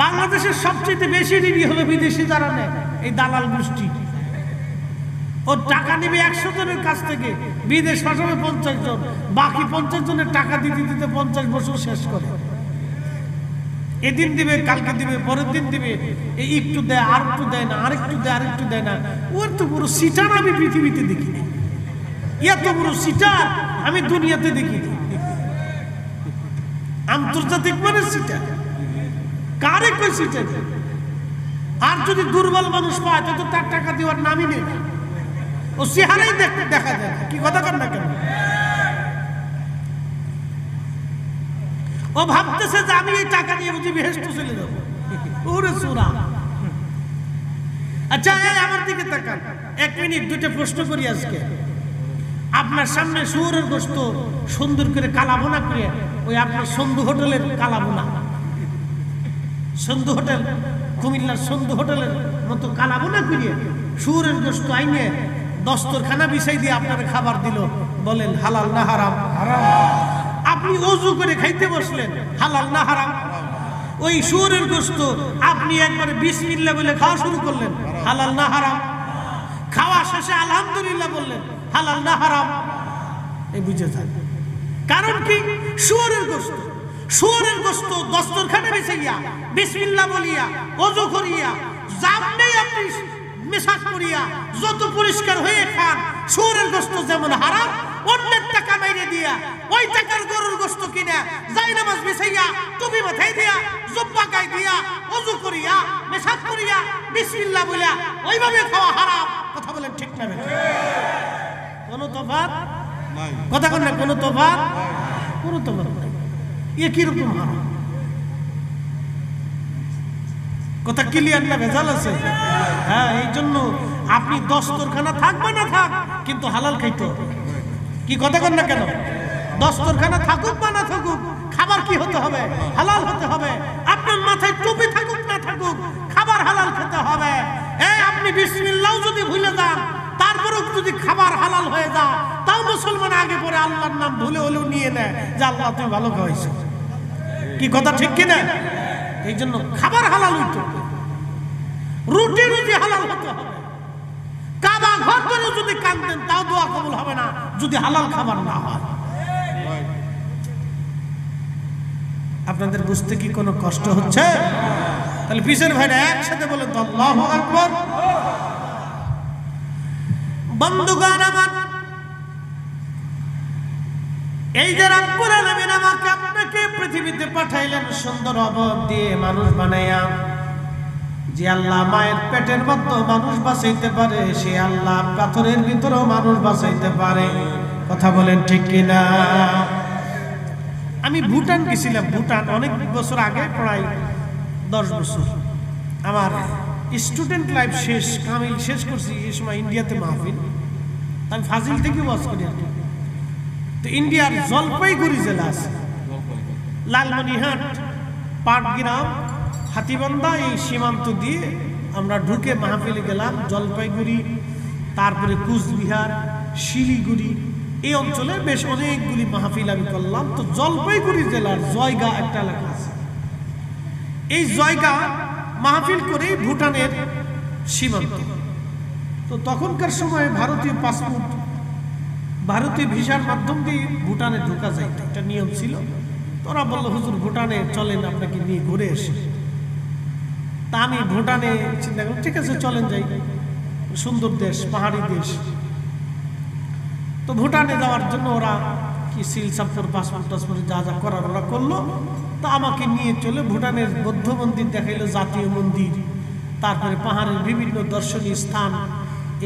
বাংলাদেশের সবচেয়ে বেশি ঋণী হলো বিদেশি যারা নেয়, এই দালাল গোষ্ঠী। ও টাকা নিবে 100 জনের কাছ থেকে, বিদেশ পাঠাবে 50 জন, বাকি 50 জনের টাকা দিতে দিতে 50 বছর শেষ করে। এদিন দিবে, কালকে দিবে, পরের দিন দিবে, এই একটু দেয়, আর একটু দেয় না, আরেকটু দেয়, আরেকটু দেয় না। ওর তো পুরো সিটার আমি পৃথিবীতে দেখিনি, এত বড় সিটার আমি দুনিয়াতে দেখিনি। আন্তর্জাতিক মানে সিটার, কারে কই সিটার? আর যদি দুর্বল মানুষ পায় তো তার টাকা দেওয়ার নামই নেই, ও চেহারাই দেখা যায়। কি কথা কর না কেন? ও ভাবতেছে যে আমি এই টাকা নিয়ে বুঝি বেহেশত চলে যাবো। ওরে সুরা। আচ্ছা, আমার দিকে তাকান 1 মিনিট, 2টা প্রশ্ন করি আজকে। আপনার সামনে শুয়োরের গোশত সুন্দর করে কালাবোনা করে, ওই আপনার সন্ধু হোটেলের কালাবোনা, সন্ধু হোটেল, কুমিল্লার সন্ধু হোটেলের মতো কালাবোনা করে শুয়োরের গোশত আইনে দস্তরখানা বিছাই দিয়ে আপনার খাবার দিল, বলেন হালাল না হারাম? হারাম। আপনি ওযু করে খাইতে বসলেন, হালাল না হারাম? ওই শুয়োরের গোশত আপনি একবারে বিসমিল্লাহ বলে খাওয়া শুরু করলেন, হালাল না হারাম? খাওয়া শেষে আলহামদুলিল্লাহ বললেন, হালাল না হারাম এই বুঝে যান। কারণ কি? শুয়োরের গোশত, শুয়োরের গোশত দস্তরখানে বিছাইয়া বিসমিল্লাহ বলিয়া ওযু করিয়া জামনেই আপনি মেশাক করিয়া যত পরিষ্কার হয়ে খান, শুয়োরের গোশত যেমন হারাম, অন্যের টাকা মেরে দিয়া ওই টাকার গরুর গোশত কিনা যাই নামাজ বিছাইয়া টুপি মাথায় দিয়া জুব্বা গায়ে দিয়া ওযু করিয়া মেশাক করিয়া বিসমিল্লাহ বলিয়া ওইভাবে খাওয়া হারাম। কথা বলেন ঠিক না? কোনো তফাৎ নাই। কথা কোন না? কোনো তফাৎ, কোনো তফাৎ নাই। এ কি রকম হারাম? কথা ক্লিয়ার না? ভেজাল আছে? হ্যাঁ, এই জন্য আপনি দস্তরখানা থাকবে না থাক, কিন্তু হালাল খাইতে হবে। কি কথা কন না কেন? দস্তরখানা থাকুক বা না থাকুক, খাবার কি হতে হবে? হালাল হতে হবে। আপনার মাথায় টুপি থাকুক না থাকুক, খাবার হালাল খেতে হবে। আপনি বিসমিল্লাহ যদি ভুলে যান, তারপরেও যদি খাবার হালাল হয়ে যায়, তাও মুসলমান আগে পরে আল্লাহর নাম ভুলে হলেও নিয়ে নেয় যে আল্লাহ তুমি ভালো খাওয়াইছো। কি কথা ঠিক কিনা? এই জন্য খাবার হালাল হইতে হবে, রুটি রুজি হালাল হতে হবে। কাবা ঘর করে যদি কাঁদেন তাও দোয়া কবুল হবে না যদি হালাল খাবার না হয়। আপনাদের বুঝতে কি কোনো কষ্ট হচ্ছে? তাহলে পিছের ভাইরা একসাথে বলেন তো আল্লাহু আকবার। বন্ধুগণ আমার, এই যে রব্বুল আলামিন আমাকে আপনাকে পৃথিবীতে পাঠাইলেন সুন্দর অবয়ব দিয়ে মানুষ বানাইয়া, যে আল্লাহ মায়ের পেটের মধ্যে মানুষ বাঁচাইতে পারে, সে আল্লাহ পাথরের ভিতরেও মানুষ বাঁচাইতে পারে। কথা বলেন ঠিক কিনা? আমি ভুটান গেছিলাম, ভুটান অনেক বছর আগে, প্রায় 10 বছর। আমার স্টুডেন্ট লাইফ শেষ, কামিল শেষ করছি এই সময় ইন্ডিয়াতে মাহফিল। আমি ফাজিল থেকে ওয়াজ করি আর কি। তো ইন্ডিয়ার জলপাইগুড়ি জেলা আছে, লালমনিরহাট, পাটগ্রাম, হাতিবান্ধা, এই সীমান্ত দিয়ে আমরা ঢুকে মাহফিলে গেলাম। জলপাইগুড়ি, তারপরে কুচবিহার, শিলিগুড়ি, এই অঞ্চলে বেশ অনেকগুলি মাহফিল আমি করলাম। তো জলপাইগুড়ি জেলার জয়গা একটা এলাকা আছে, এই জয়গা মাহফিল করে ভুটানের সীমান্ত। তো তখনকার সময় ভারতীয় পাসপোর্ট, ভারতীয় ভিসার মাধ্যম দিয়ে ভুটানে ঢোকা যায়, একটা নিয়ম ছিল। তোরা বললো হুজুর ভুটানে চলেন, আপনাকে নিয়ে ঘুরে এসে। তা আমি ভুটানে চিন্তা করলাম ঠিক আছে চলেন যাই, সুন্দর দেশ, পাহাড়ি দেশ। তো ভুটানে যাওয়ার জন্য ওরা কি সিল সাপ্পর পাসপোর্ট টাসপোর্ট যা যা করার ওরা করলো। তো আমাকে নিয়ে চলে ভুটানের বৌদ্ধ মন্দির দেখাইলো, জাতীয় মন্দির, তারপরে পাহাড়ের বিভিন্ন দর্শনীয় স্থান,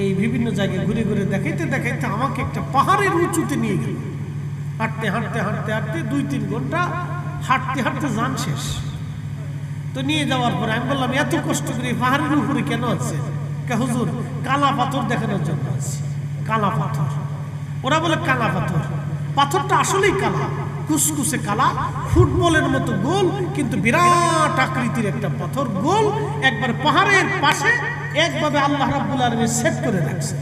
এই বিভিন্ন জায়গায় ঘুরে ঘুরে দেখাইতে দেখাইতে আমাকে একটা পাহাড়ের উঁচুতে নিয়ে গেল। হাঁটতে হাঁটতে হাঁটতে হাঁটতে 2-3 ঘন্টা হাঁটতে হাঁটতে যান শেষ। তো নিয়ে যাওয়ার পরে আমি বললাম এত কষ্ট করে পাহাড়ের উপরে কেন আছে? হুজুর কালা পাথর দেখানোর জন্য আছে। কালা পাথর? ওরা বলে কালা পাথর। পাথরটা আসলেই কালা, কুসকুসে কালা, ফুটবলের মতো গোল, কিন্তু বিরাট আকৃতির একটা পাথর, গোল, একবার পাহাড়ের পাশে একভাবে আল্লাহ রাব্বুল আলামিন সেট করে রাখছে।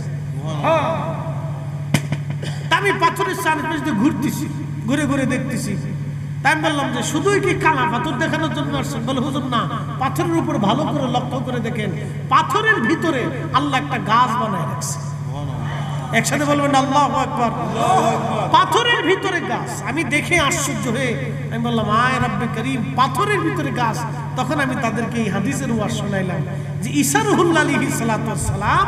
আমি পাথরের চারপাশে ঘুরতেছি, ঘুরে ঘুরে দেখতেছি। তাই বললাম যে শুধুই কি কালা পাথর দেখানোর জন্য আসছেন? বলে হুজুর না, পাথরের উপর ভালো করে লক্ষ্য করে দেখেন, পাথরের ভিতরে আল্লাহ একটা গাছ বানায় রাখছে। একসাথে বলবেন আল্লাহু আকবার। পাথরের ভিতরে গাছ। আমি দেখে আশ্চর্য হয়ে আমি বললাম আয় রব্বে করিম, পাথরের ভিতরে গাছ। তখন আমি তাদেরকে এই হাদিসের ওয়াজ শোনাইলাম যে ঈসা রুহুল্লাহ আলাইহিস সালাতু ওয়াস সালাম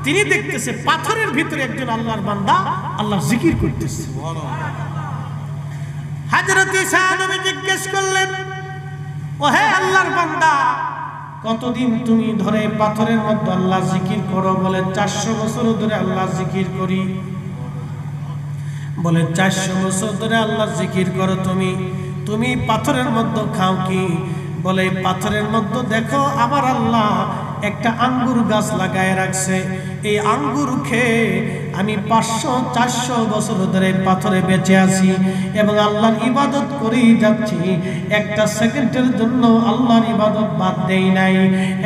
তিনি দেখতেছে পাথরের ভিতরে একজন আল্লাহর বান্দা আল্লাহ জিকির করতেছে। হযরত ঈসা নবী জিজ্ঞেস করলেন, ও হে আল্লাহর বান্দা, কতদিন তুমি ধরে পাথরের মধ্যে আল্লাহ জিকির করো? বলে 400 বছর ধরে আল্লাহ জিকির করি। বলে 400 বছর ধরে আল্লাহ জিকির করো তুমি, তুমি পাথরের মধ্যে খাও কি? বলে পাথরের মধ্যে দেখো আমার আল্লাহ একটা আঙ্গুর গাছ লাগায় রাখছে, এই আঙ্গুর খেয়ে আমি 500-400 বছর ধরে পাথরে বেঁচে আছি এবং আল্লাহর ইবাদত করেই যাচ্ছি, একটা সেকেন্ডের জন্য আল্লাহর ইবাদত বাদ দেই নাই।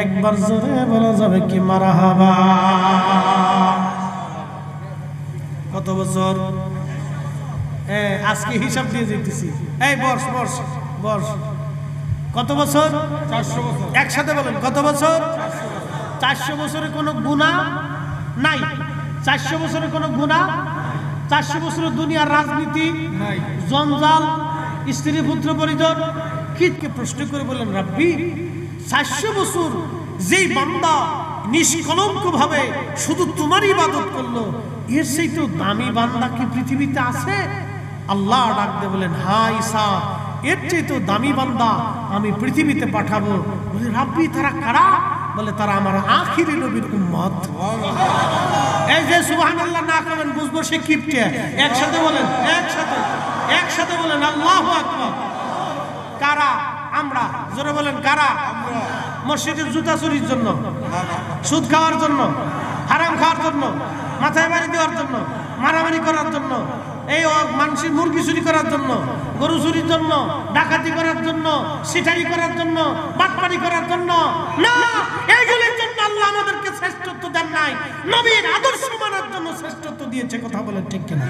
একবার জোরে বলা যাবে কি মারহাবা? কত বছর? আজকে হিসাব দিয়ে যেতেছি। এই বর্ষ বর্ষ বর্ষ কত বছর? 400 বছর। একসাথে বলেন কত বছর? 400 বছরে কোনো গুনাহ নাই, 400 বছরের কোনো গুনাহ, 400 বছরের দুনিয়ার রাজনীতি নাই, জঞ্জাল, স্ত্রী পুত্র পরিজন। কিকে প্রশ্ন করে বললেন, রাব্বি 400 বছর যেই বান্দা নিষ্কলঙ্ক ভাবে শুধু তোমার ইবাদত করলো, এর চাইতে দামি বান্দা কি পৃথিবীতে আছে? আল্লাহ ডাক দিয়ে বলেন, হ্যাঁ ঈসা, এর চাইতে দামি বান্দা আমি পৃথিবীতে পাঠাবো। বলে, রাব্বি তারা কারা? বলে, তারা আমার আখিরি নবীর উম্মত। এই যে সুবহানাল্লাহ না করেন বুঝবো সে কিপটে। একসাথে বলেন, একসাথে বলেন আল্লাহু আকবার। কারা? আমরা। জোরে বলেন কারা? মসজিদের জুতা চুরির জন্য, সুদ খাওয়ার জন্য, হারাম খাওয়ার জন্য, মাথায় বাড়ি দেওয়ার জন্য, মারামারি করার জন্য, এই মানুষের মুরগি চুরি করার জন্য, গরু চুরির জন্য, ডাকাতি করার জন্য, সিটারি করার জন্য, বাটপারি করার জন্য না। এইগুলোর জন্য আল্লাহ আমাদেরকে শ্রেষ্ঠত্ব দেন নাই, নবীর আদর্শ মানার জন্য শ্রেষ্ঠত্ব দিয়েছে। কথা বলেন ঠিক কিনা?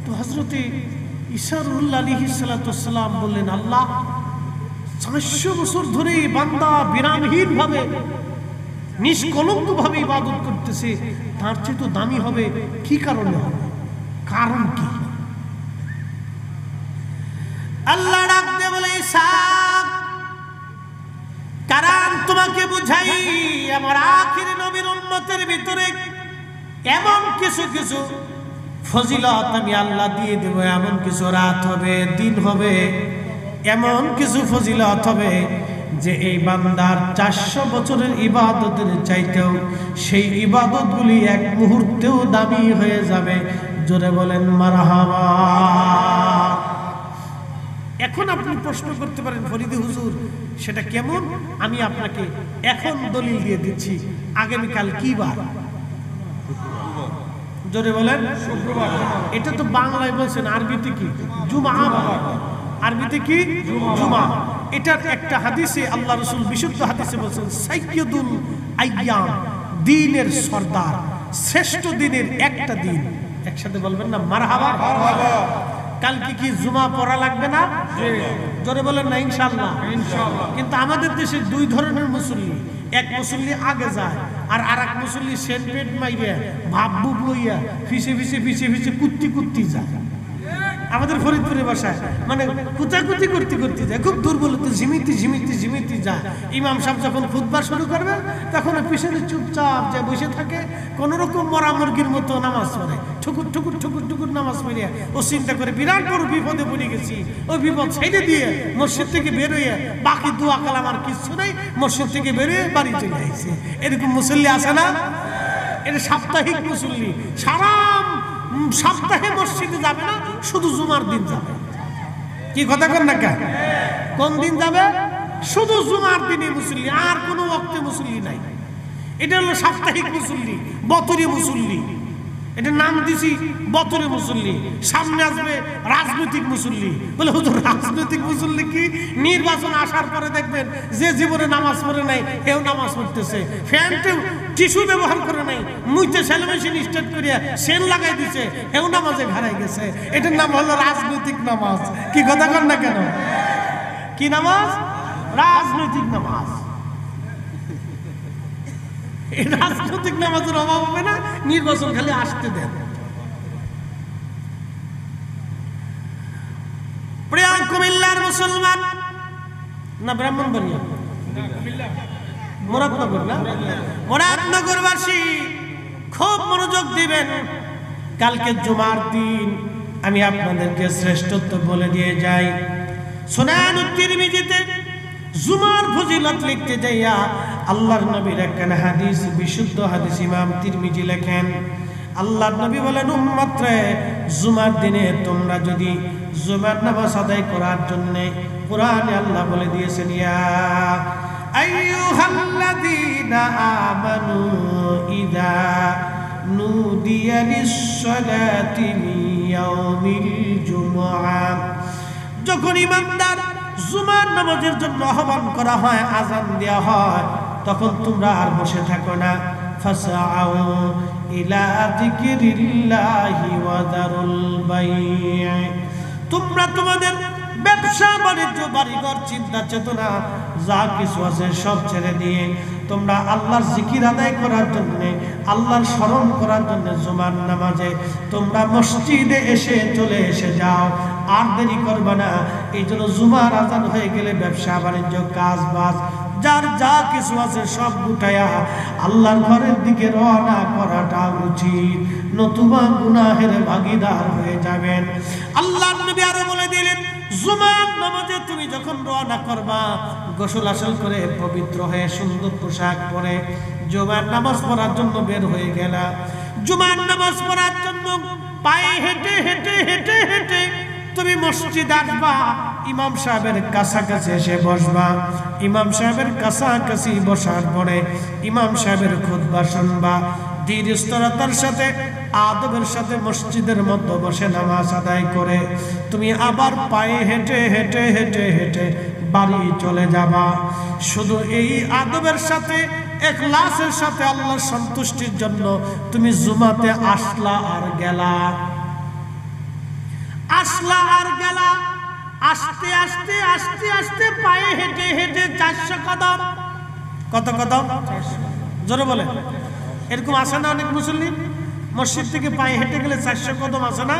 তো হযরত ঈসা আলাইহিস সালাতু ওয়াস সালাম বললেন, আল্লাহ 400 বছর ধরে বান্দা বিরামহীন ভাবে নিষ্কলঙ্ক ভাবে ইবাদত করতেছে, তার চেয়ে তো দামি হবে কি কারণে হবে? কারণ কি? আল্লাহ ডাক দিয়ে বলে, ঈসা কারণ তোমাকে বুঝাই, আমার আখির নবীর উম্মতের ভিতরে এমন কিছু কিছু ফজিলত আমি আল্লাহ দিয়ে দেব। এমন কিছু রাত হবে, দিন হবে, এমন কিছু ফজিলত হবে যে এই বান্দার 400 বছরের ইবাদতের চাইতেও সেই ইবাদতগুলি এক মুহূর্তেও দামি হয়ে যাবে। জোরে বলেন মারহাবা। এখন আপনি প্রশ্ন করতে পারেন, ফরিদি হুজুর সেটা কেমন? আমি আপনাকে এখন দলিল দিয়ে দিচ্ছি। আগামীকাল কি বার? জোরে বলেন শুক্রবার। এটা তো বাংলায় বলছেন, আরবিতে কি? জুমা। আরবিতে কি? জুমা। এটার একটা হাদিসে আল্লাহ রাসূল বিশুদ্ধ হাদিসে বলেছেন, সাইয়্যিদুল আইয়াম, দিনের সরদার, শ্রেষ্ঠ দিনের একটা দিন। একসাথে বলবেন না মারহাবা। কালকে কি জুমা পড়া লাগবে না? জোরে বলেন না ইনশাআল্লাহ। কিন্তু আমাদের দেশে দুই ধরনের মুসল্লি। এক মুসল্লি আগে যায়, আর আরেক মুসল্লি সেন্টেড মাইরে ভাববু বইয়া ফিসে ফিসে ফিসে ফিসে কুত্তি কুত্তি যায়। আমাদের ফরিদপুরের ভাষায় মানে কুচাকুচি করতে করতে যায়, খুব দুর্বলতা, ঝিমিতে ঝিমিতে ঝিমিতে যায়। ইমাম সাহেব যখন খুতবা শুরু করবে তখন পিছনে চুপচাপ যে বসে থাকে, কোন রকম মরা মুরগির মতো নামাজ পড়ে, ঠুকুর ঠুকুর ঠুকুর ঠুকুর নামাজ পড়ে। ও চিন্তা করে বিরাট বড় বিপদে পড়ে গেছি, ওই বিপদ ছেড়ে দিয়ে মসজিদ থেকে বেরোয় বাকি দোয়া কালাম আর কিছু নেই, মসজিদ থেকে বেরোয় বাড়ি চলে আসছে। এরকম মুসল্লি আছে না? এটা সাপ্তাহিক মুসল্লি, সারা সপ্তাহে মসজিদে যাবে না, শুধু জুমার দিন যাবে। কি কথা কন না কেন? কোন দিন যাবে? শুধু জুমার দিনে মুসল্লি, আর কোনো ওয়াক্তে মুসল্লি নাই। এটা হলো সাপ্তাহিক মুসল্লি, বতরি মুসল্লি। এটা নাম দিছি বতরি মুসল্লি। সামনে আসবে রাজনৈতিক মুসল্লি। বলে হুজুর রাজনৈতিক মুসল্লি কি? নির্বাচন আসার পরে দেখবেন যে জীবনে নামাজ পড়ে নাই কেউ নামাজ পড়তেছে, ফ্যানটে টিস্যু ব্যবহার করে নাই, মুইতে সেলমেশিন স্টার্ট করিয়া সেন লাগাই দিছে, কেউ নামাজে হারাই গেছে। এটার নাম হলো রাজনৈতিক নামাজ। কি কথা কন না কেন? কি নামাজ? রাজনৈতিক নামাজ। এই রাজনৈতিক নামাজের অভাব হবে না, নির্বাচন খালি আসতে দেন। প্রিয় কুমিল্লার মুসলমান না ব্রাহ্মণবাড়িয়া, মুরাদনগর না, মুরাদনগরবাসী খুব মনোযোগ দিবেন। কালকে জুমার দিন আমি আপনাদেরকে শ্রেষ্ঠত্ব বলে দিয়ে যাই। সুনান তিরমিজিতে জুমার ফজিলত লিখতে যাইয়া আল্লাহর নবীর একখানা হাদিস, বিশুদ্ধ হাদিস ইমাম তিরমিজি লেখেন। আল্লাহর নবী বলেন, উম্মত রে, জুমার দিনে তোমরা যদি জুমার নামাজ আদায় করার জন্য কোরআনে আল্লাহ বলে দিয়েছেন, ইয়া আইয়ুহাল্লাযীনা আমানু ইযা নুদিয়া লিস-সালাতি মিন ইয়াউমিল জুমআ, যখন ইমানদার জুমার নামাজের জন্য আহ্বান করা হয়, আযান দেওয়া হয়, তখন তোমরা আর বসে থাকো না। ফাসআউ ইলা যিকরিল্লাহি ওয়া যারুল বাই', তোমরা তোমাদের ব্যবসা বাণিজ্য বাড়িঘর চিন্তা চেতনা যা কিছু আছে সব ছেড়ে দিয়ে তোমরা আল্লাহর জিকির আদায় করার জন্য, আল্লাহর স্মরণ করার জন্য জুমার নামাজে তোমরা মসজিদে চলে এসে যাও, আর দেরি করবে না। এই জন্য জুমার আজান হয়ে গেলে ব্যবসা বাণিজ্য কাজ বাজ যার যা কিছু আছে সব গুটায়া আল্লাহর ঘরের দিকে রওনা করাটা উচিত, নতুবা গুনাহের ভাগীদার হয়ে যাবেন। আল্লাহর নবী আরো বলে দিলেন, জুমার নামাজে তুমি যখন রওনা করবা, গোসল আসল করে পবিত্র হয়ে সুন্দর পোশাক পরে জুমার নামাজ পড়ার জন্য বের হয়ে গেলা। জুমার নামাজ পড়ার জন্য পায়ে হেঁটে হেঁটে হেঁটে হেঁটে তুমি মসজিদ আসবা, ইমাম সাহেবের কাছাকাছি এসে বসবা। ইমাম সাহেবের কাছাকাছি বসার পরে ইমাম সাহেবের খুতবা শুনবা, ধীরস্থিরতার সাথে আদবের সাথে মসজিদের মধ্যে বসে নামাজ আদায় করে তুমি আবার পায়ে হেঁটে হেঁটে হেঁটে হেঁটে বাড়ি চলে যাবা। শুধু এই আদবের সাথে ইখলাসের সাথে আল্লাহর সন্তুষ্টির জন্য তুমি জুমাতে আসলা আর গেলা, আসলা আর গেলা। আস্তে আস্তে আস্তে আস্তে পায়ে হেঁটে হেঁটে 400 কদম। কত কদম? জোরে বলে। এরকম আসে না অনেক মুসল্লি মসজিদ থেকে পায়ে হেঁটে গেলে 400 কদম আসে না?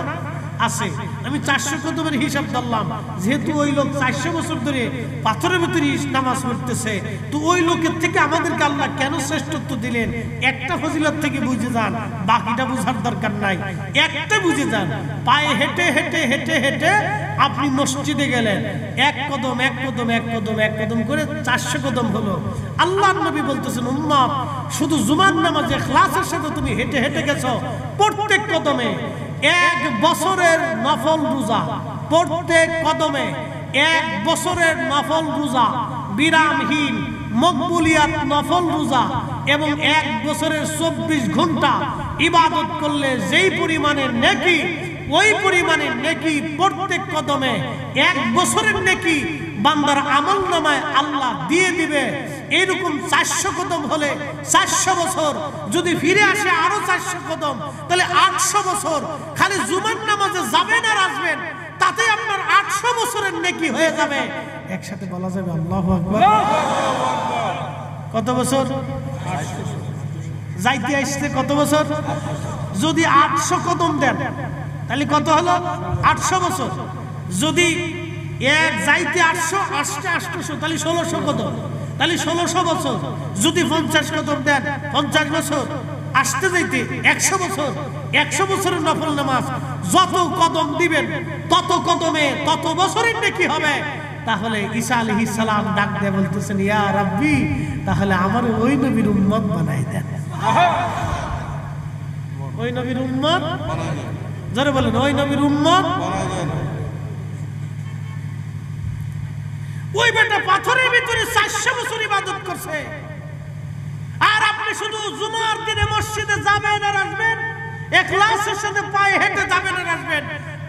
আছে। আমি 400 কদমের হিসাব ধরলাম, যেহেতু ওই লোক 400 বছর ধরে পাথরের ভিতরে নামাজ পড়তেছে, তো ওই লোকের থেকে আমাদেরকে আল্লাহ কেন শ্রেষ্ঠত্ব দিলেন? একটা ফজিলত থেকে বুঝে যান, বাকিটা বোঝার দরকার নাই, একটা বুঝে যান। পায়ে হেঁটে হেঁটে হেঁটে হেঁটে আপনি মসজিদে গেলেন, এক কদম এক কদম এক কদম এক কদম করে 400 কদম হলো। আল্লাহর নবী বলতেছেন, উম্মত শুধু জুমার নামাজে ইখলাসের সাথে তুমি হেঁটে হেঁটে গেছো, প্রত্যেক কদমে 1 বছরের নফল রোজা, প্রত্যেক কদমে 1 বছরের নফল রোজা, বিরামহীন মকবুলিয়াত নফল রোজা, এবং 1 বছরের 24 ঘন্টা ইবাদত করলে যেই পরিমাণের নেকি, ওই পরিমাণের নেকি প্রত্যেক কদমে 1 বছরের নেকি বান্দার আমল নামায় আল্লাহ দিয়ে দিবে। এরকম 400 কদম হলে 400 বছর, যদি ফিরে আসে আরো 400 কদম, তাহলে 800 বছর। খালি জুমার নামাজে যাবেন আর আসবেন, তাতে আপনার 800 বছরের নেকি হয়ে যাবে। একসাথে বলা যাবে আল্লাহু আকবার। কত বছর? যাইতে আসতে কত বছর? যদি 800 কদম দেন তাহলে কত হলো? 800 বছর। যদি এক যাইতে 800 আসতে 800, তাহলে 1600 কদম, তাহলে 1600 বছর। যদি 50 কদম দেন 50 বছর, আসতে যাইতে 100 বছর। 100 বছরের নফল নামাজ, যত কদম দিবেন তত কদমে তত বছরের নেকি হবে। তাহলে ঈসা আলাইহিস সালাম ডাক দিয়ে বলতেছেন, ইয়া রাব্বি, তাহলে আমার ওই নবীর উম্মত বানাই দেন। ওই নবীর উম্মত বানাই দেন। যারা বলেন ওই নবীর উম্মত বানাই দেন। ওই বেটা পাথরের ভিতরে 400 বছর ইবাদত করছে, আর আপনি শুধু জুমার দিনে মসজিদে যাবেন আর আসবেন, ইখলাসের সাথে পায়ে হেঁটে যাবেন আর আসবেন,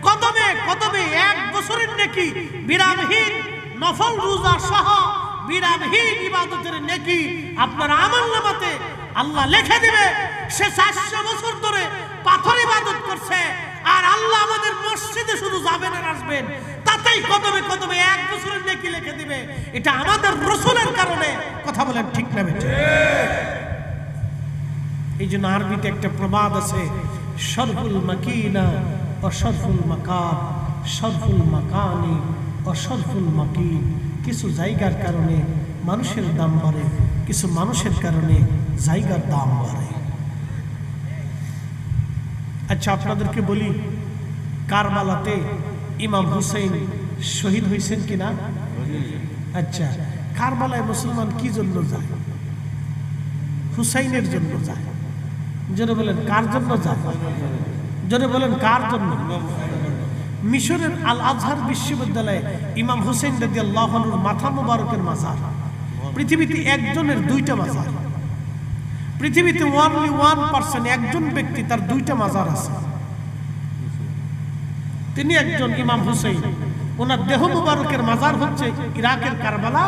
কদমে কদমে 1 বছরের নেকি, বিরামহীন নফল রোজা সহ বিরামহীন ইবাদতের নেকি আপনার আমলনামাতে আল্লাহ লিখে দিবে। সে 400 বছর ধরে পাথর ইবাদত করছে, আর আল্লাহ আমাদের মসজিদে শুধু যাবেন আর আসবেন, তাতেই কদমে কদমে 1 বছরের নেকি লিখে দিবে। এটা আমাদের রাসূলের কারণে। কথা বলেন ঠিক না বেঠিক? এই জন্য আরবিতে একটা প্রবাদ আছে, শরফুল মাকিনা ও শরফুল মাকান, শরফুল মাকানি ও শরফুল মাকিন। কিছু জায়গার কারণে মানুষের দাম বাড়ে, কিছু মানুষের কারণে জায়গার দাম বাড়ে। আচ্ছা, আপনাদেরকে বলি, কারবালাতে ইমাম হুসাইন শহীদ হয়েছেন কিনা? আচ্ছা, কারবালায় মুসলমান কি জন্য যায়? হুসাইনের জন্য যায়। জোরে বলেন কার জন্য যায়? জোরে বলেন কার জন্য? মিশরের আল আজহার বিশ্ববিদ্যালয়ে ইমাম হুসাইন রাদিয়াল্লাহু আনহুর মাথা মুবারকের মাজার। পৃথিবীতে একজনের 2টা মাজার। পৃথিবীতে only 1% একজন ব্যক্তি তার 2টা মাজার আছে। তিনি একজন ইমাম হুসাইন। ওনার দেহ মুবারকের মাজার হচ্ছে ইরাকের কারবালা,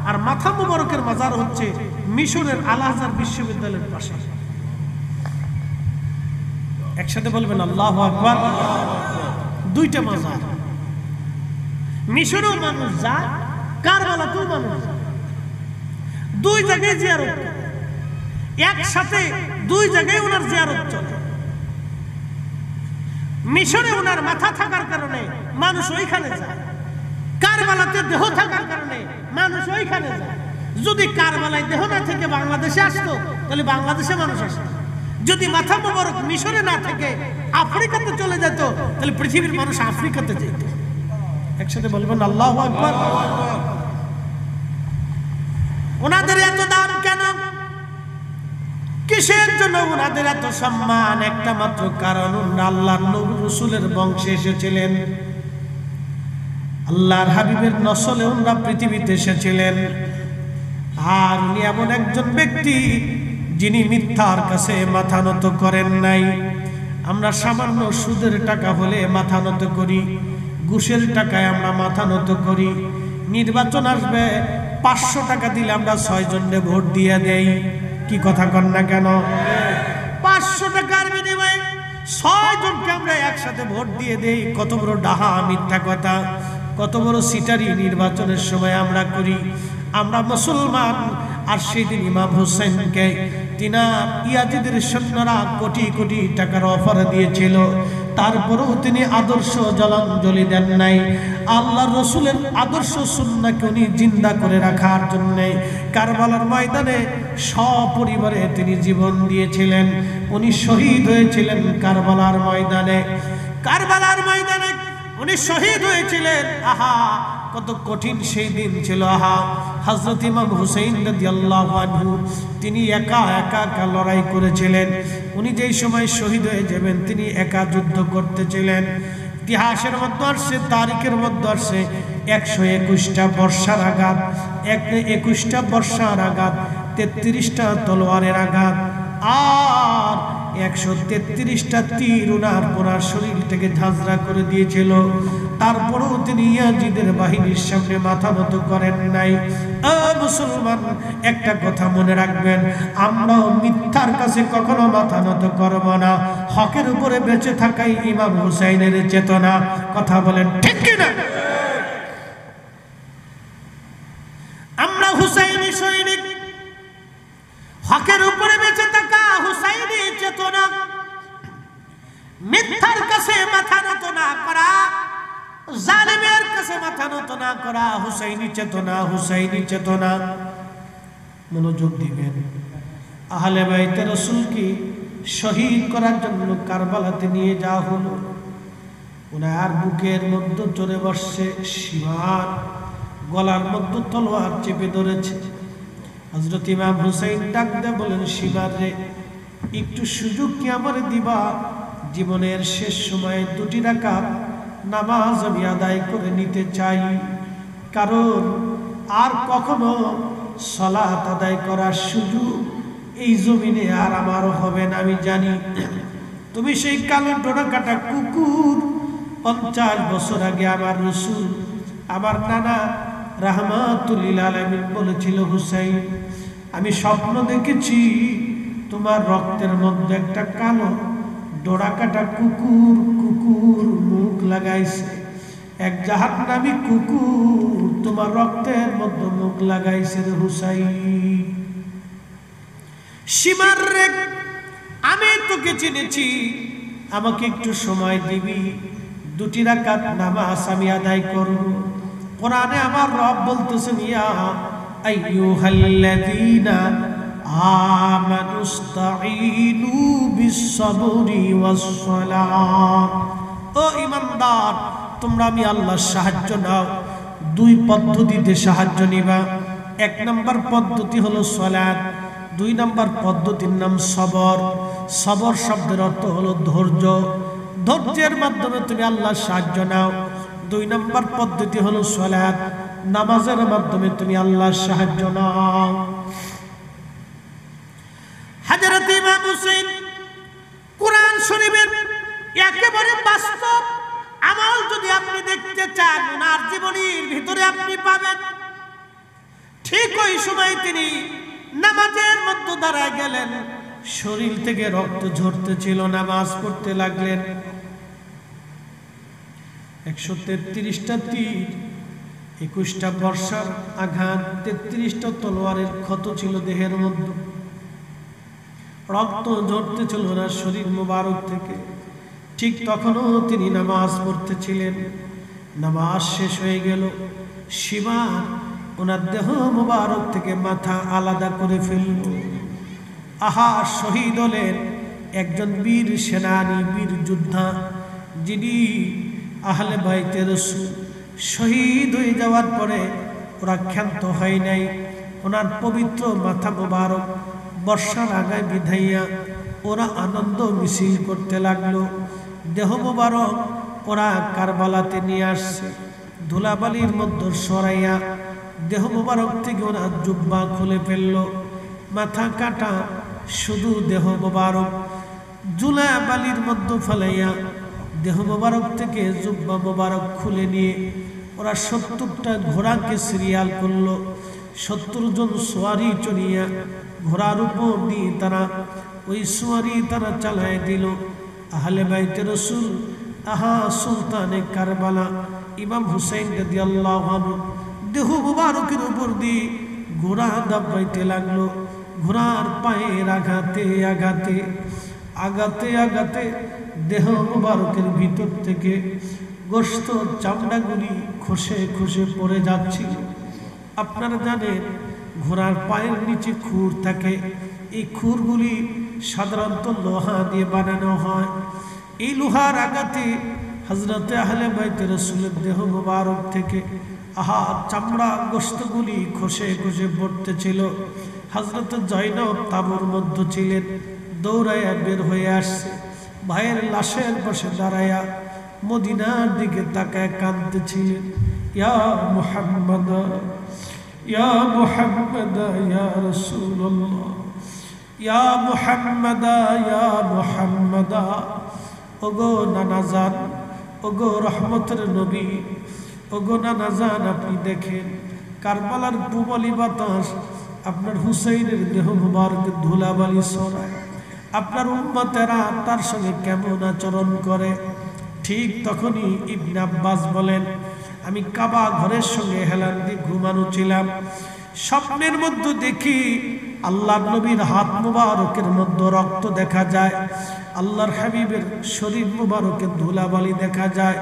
আর মাথা মুবারকের মাজার হচ্ছে মিশরের আল আজহার বিশ্ববিদ্যালয়ের পাশে। একসাথে বলবেন আল্লাহু আকবার। 2টা মাজার। মিশরেও মানুষ যায়, কারবালাতেও মানুষ যায়, দুই জায়গায় জিয়ারত করে, একসাথে দুই জায়গায় ওনার জিয়ারত চলে। মিশরে ওনার মাথা থাকার কারণে মানুষ ওইখানে যায়, কারবালাতে দেহ থাকার কারণে মানুষ ওইখানে যায়। যদি কারবালায় দেহ না থেকে বাংলাদেশে আসতো তাহলে বাংলাদেশে মানুষ আসতো। যদি মাথা মোবারক মিশরে না থেকে আফ্রিকাতে চলে যেত তাহলে পৃথিবীর মানুষ আফ্রিকাতে যেত। একসাথে বলবেন আল্লাহু আকবার। ওনাদের এত দাম কেন? কিসের জন্য ওনাদের এত সম্মান? একটা মাত্র কারণ, ওনারা আল্লাহর নবী রাসূলের বংশে এসেছিলেন, আল্লাহর হাবিবের নসলে ওনারা পৃথিবীতে এসেছিলেন। আর উনি এমন একজন ব্যক্তি যিনি মিথ্যার কাছে মাথা নত করেন নাই। আমরা সামান্য সুদের টাকা হলে মাথা নত করি, ঘুষের টাকায় আমরা মাথা নত করি। নির্বাচন আসবে, 500 টাকা দিলে আমরা 6 জনে ভোট দিয়ে দেই। কি কথা কন না কেন? 500 টাকার বিনিময়ে 6 জনকে আমরা একসাথে ভোট দিয়ে দেই। কত বড় ডাহা মিথ্যা কথা, কত বড় সিটারি নির্বাচনের সময় আমরা করি। আমরা মুসলমান। আর সেদিন ইমাম হোসেনকে তিনার ইয়াজিদের সৈন্যরা কোটি কোটি টাকার অফার দিয়েছিল, তারপরেও তিনি আদর্শ জলাঞ্জলি দেন নাই। আল্লাহ রসুলের আদর্শ সুন্নাহকে উনি জিন্দা করে রাখার জন্য কারবালার ময়দানে সপরিবারে তিনি জীবন দিয়েছিলেন। উনি শহীদ হয়েছিলেন কারবালার ময়দানে। কারবালার ময়দানে উনি শহীদ হয়েছিলেন। আহা, কত কঠিন সেই দিন ছিল। আহা, হযরত ইমাম হুসাইন রাদিয়াল্লাহু আনহু তিনি একা একা লড়াই করেছিলেন। উনি যেই সময় শহীদ হয়ে যাবেন তিনি একা যুদ্ধ করতেছিলেন। ইতিহাসের মধ্যে আসছে, তারিখের মধ্যে আসছে 121টা বর্ষার আঘাত, 21টা বর্ষার আঘাত, 33টা তলোয়ারের আঘাত, আর 133টা তীর ওনার শরীর থেকে ঝাঁঝরা করে দিয়েছিল। তারপরেও তিনি ইয়াজিদের বাহিনীর সামনে মাথা নত করেন নাই। মুসলমান, একটা কথা মনে রাখবেন, আমরাও মিথ্যার কাছে কখনো মাথা নত করব না। হকের উপরে বেঁচে থাকাই ইমাম হুসাইনের চেতনা। কথা বলেন ঠিক কিনা? আমরা হুসাইনি সৈনিক, হকের উপরে বেঁচে থাকা হুসাইনি চেতনা। মিথ্যার কাছে মাথা নত না করা, জালিমের কাছে মাথা নত না করা, হুসাইনি চেতনা, হুসাইনি চেতনা। মনোযোগ দিবেন। আহলে বাইতে রাসূলকে শহীদ করার জন্য কারবালাতে নিয়ে যাওয়া হলো। ওনার বুকের মধ্যে চড়ে বসছে সীমার, গলার মধ্যে তলোয়ার চেপে ধরেছে। হযরত ইমাম হুসাইন ডাক দিয়ে বলেন, সীমার রে, একটু সুযোগ কি আমার দিবা? জীবনের শেষ সময়ে 2 রাকাত নামাজ আমি আদায় করে নিতে চাই, কারণ আর কখনো সালাত আদায় করার সুযোগ এই জমিনে আর আমারও হবে না। আমি জানি তুমি সেই কালো ডোনা কাটা কুকুর। 50 বছর আগে আমার রাসূল, আমার নানা রাহমাতুল লিল আলামিন বলেছিল, হুসাইন, আমি স্বপ্ন দেখেছি তোমার রক্তের মধ্যে একটা কালো ডোরা কাটা কুকুর মুখ লাগাইছে। এক জাহান্নামী কুকুর তোমার রক্তের মধ্যে মুখ লাগাইছে রে হুসাইন। সীমার রে, আমি তোকে চিনেছি, আমাকে একটু সময় দিবি, 2 রাকাত নামাজ আমি আদায় করব। কোরআনে আমার রব বলতেছেন, ইয়া আইয়ুহাল্লাযীনা আমানুস্তাঈনু বিস-সাবরি ওয়াস-সালাহ। ও ঈমানদার, তোমরা আমি আল্লাহর সাহায্য নাও। 2 পদ্ধতিতে সাহায্য নিবা। 1 নম্বর পদ্ধতি হলো সালাত, 2 নম্বর পদ্ধতির নাম সবর। সবর শব্দের অর্থ হলো ধৈর্য। ধৈর্যের মাধ্যমে তুমি আল্লাহর সাহায্য নাও। 2 নম্বর পদ্ধতি হলো সালাত, নামাজের মাধ্যমে তুমি আল্লাহর সাহায্য নাও। হযরত ইমাম হুসাইন কুরআন শরীফের একেবারে বাস্তব আমল যদি আপনি দেখতে চান, ওনার জীবনীর ভিতরে আপনি পাবেন। ঠিক ওই সময় তিনি নামাজের মধ্যে দাঁড়ায় গেলেন, শরীর থেকে রক্ত ঝরতেছিল, নামাজ পড়তে লাগলেন। 133টা তীর 21টা বর্ষার আঘাত, 33টা তলোয়ারের ক্ষত ছিল দেহের মধ্যে, রক্ত ঝরতেছিল ওনার শরীর মুবারক থেকে। ঠিক তখনও তিনি নামাজ পড়তেছিলেন। নামাজ শেষ হয়ে গেল, সীমার ওনার দেহ মুবারক থেকে মাথা আলাদা করে ফেলল। আহা, শহীদ হলেন একজন বীর সেনানী, বীর যোদ্ধা, যিনি আহলে বাইতে রাসূল। শহীদ হয়ে যাওয়ার পরে ওরা ক্ষান্ত হয় নাই। ওনার পবিত্র মাথা মুবারক বর্ষার আগায় বিধাইয়া ওরা আনন্দ মিছিল করতে লাগলো। দেহ মুবারক ওরা কারবালাতে নিয়ে আসছে, ধুলাবালির মধ্যে সরাইয়া দেহ মুবারক থেকে ওরা জুব্বা খুলে ফেলল। মাথা কাটা, শুধু দেহ মুবারক ধুলাবালির মধ্যে ফেলাইয়া দেহ মুবারক থেকে জুব্বা মুবারক খুলে নিয়ে ওরা 70টা ঘোড়াকে সিরিয়াল করলো। 70 জন সোয়ারি চড়িয়া ঘোড়ার উপর দিয়ে তারা ওই সোয়ারি তারা চালায় দিল। আহলে বাইতে রাসূল, আহা সুলতানে কারবালা ইমাম হুসাইন রাদিয়াল্লাহু আনহু দেহ মুবারকের উপর দিয়ে ঘোড়া দাবাইতে লাগলো। ঘোড়ার পায়ের আঘাতে আঘাতে আঘাতে আঘাতে দেহ মুবারকের ভিতর থেকে গোশত চামড়াগুলি খসে খসে পড়ে যাচ্ছিল। আপনারা জানেন ঘোড়ার পায়ের নিচে খুর থাকে, এই খুরগুলি সাধারণত লোহা দিয়ে বানানো হয়। এই লোহার আঘাতে হযরতে আহলে বাইতে রাসূলের দেহ মুবারক থেকে আহা চামড়া গোশতগুলি খসে খসে পড়তেছিল। হযরতে জয়নব তাঁবুর মধ্যে ছিলেন, দৌড়াইয়া বের হয়ে আসছে। ভাইয়ের লাশের পাশে দাঁড়াইয়া মদিনার দিকে তাকায় কাঁদতেছিলেন। ইয়া মুহাম্মদ, ইয়া মুহাম্মদ, ইয়া রাসূলুল্লাহ, ইয়া মুহাম্মদ, ইয়া মুহাম্মদ। ওগো নানাজান, ওগো রহমতের নবী, ওগো নানাজান, আপনি দেখেন কারবালার পুবলি বাতাস আপনার হুসাইনের দেহ মুবারক ধুলাবালি ছড়ায়। আপনার উম্মতেরা তার সঙ্গে কেমন আচরণ করে। ঠিক তখনই ইবনে আব্বাস বলেন, আমি কাবা ঘরের সঙ্গে হেলান দিয়ে ঘুমানো ছিলাম, স্বপ্নের মধ্যে দেখি আল্লাহর নবীর হাত মুবারকের মধ্যে রক্ত দেখা যায়, আল্লাহর হাবিবের শরীর মুবারকের ধুলাবালি দেখা যায়,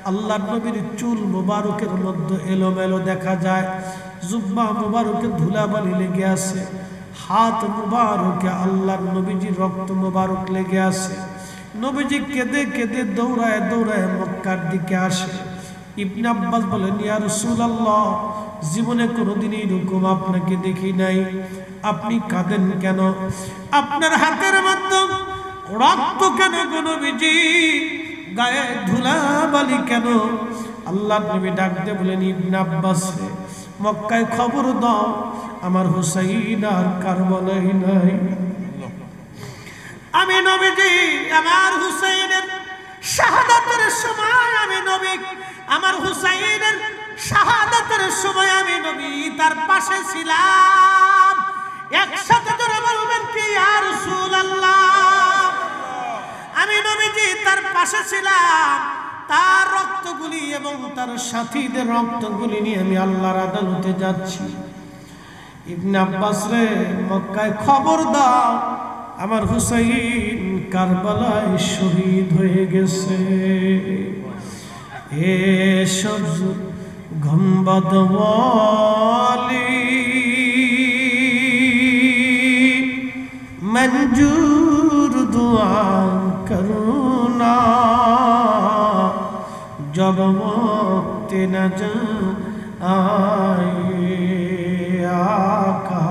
আল্লাহর নবীর চুল মুবারকের মধ্যে এলোমেলো দেখা যায়, জুব্বা মুবারকের ধুলাবালি লেগে আছে, হাত মুবারকে আল্লাহর নবীজির রক্ত মুবারক লেগে আছে। নবীজি কেঁদে কেঁদে দৌড়ায় দৌড়ায় মক্কার দিকে আসে। ইবনে আব্বাস বলেন, ইয়া রাসূলুল্লাহ, জীবনে কোনোদিন এরকম আপনাকে দেখি নাই, আপনি কাঁদেন কেন? আপনার হাতের মধ্যে রক্ত কেন গো নবীজি? গায়ে ধুলাবালি কেন? আল্লাহর নবী ডাক দিয়ে বলেন, ইবনে আব্বাস, মক্কায় খবর দাও আমার হুসাইন আর কারবালায় নাই। আমি নবীজি আমার হুসাইনের শাহাদাতের সময় আমি নবী, আমার হুসাইনের শাহাদাতের সময় আমি নবী তার পাশে ছিলাম। একসাথে ধরে বলবেন কি ইয়া রাসূলুল্লাহ? আমি নবীজি তার পাশে ছিলাম, তার রক্তগুলি এবং তার সাথীদের রক্তগুলি নিয়ে আমি আল্লাহর আদালতে যাচ্ছি। ইবনে আব্বাস রে, মক্কায় খবর দাও আমার হুসাইন কারবালায় শহীদ হয়ে গেছে। এসব গম্বদ ওয়ালি মঞ্জুর দুআ করুনা, जब वक्त नजर आए आका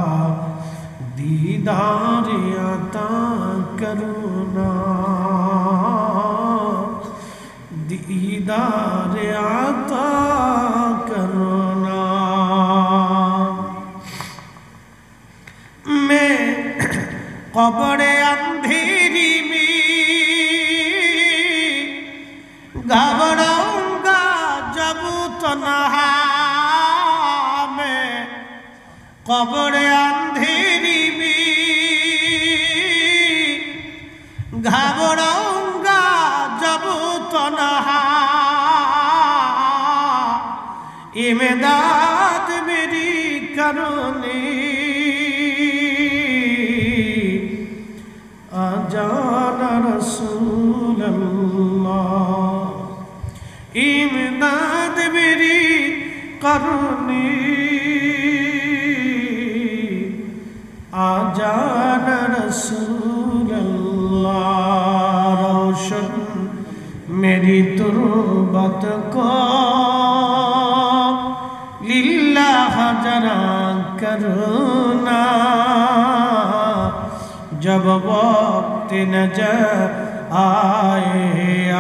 दीदार अता करुना, दीदार अता करुना। मैं कब्र अंधेरी में घबराऊंगा जब तन्हा में, कब्र अंधेरी में घबराऊंगा जब तन्हा, इमदाद কারণে আজানা রাসূলুল্লাহ ইমদাদ মেরি কারণে আজানা রাসূলুল্লাহ রোशन मेरी तुरबत को लिल्लाह जरा करना जब वक्त नजर आए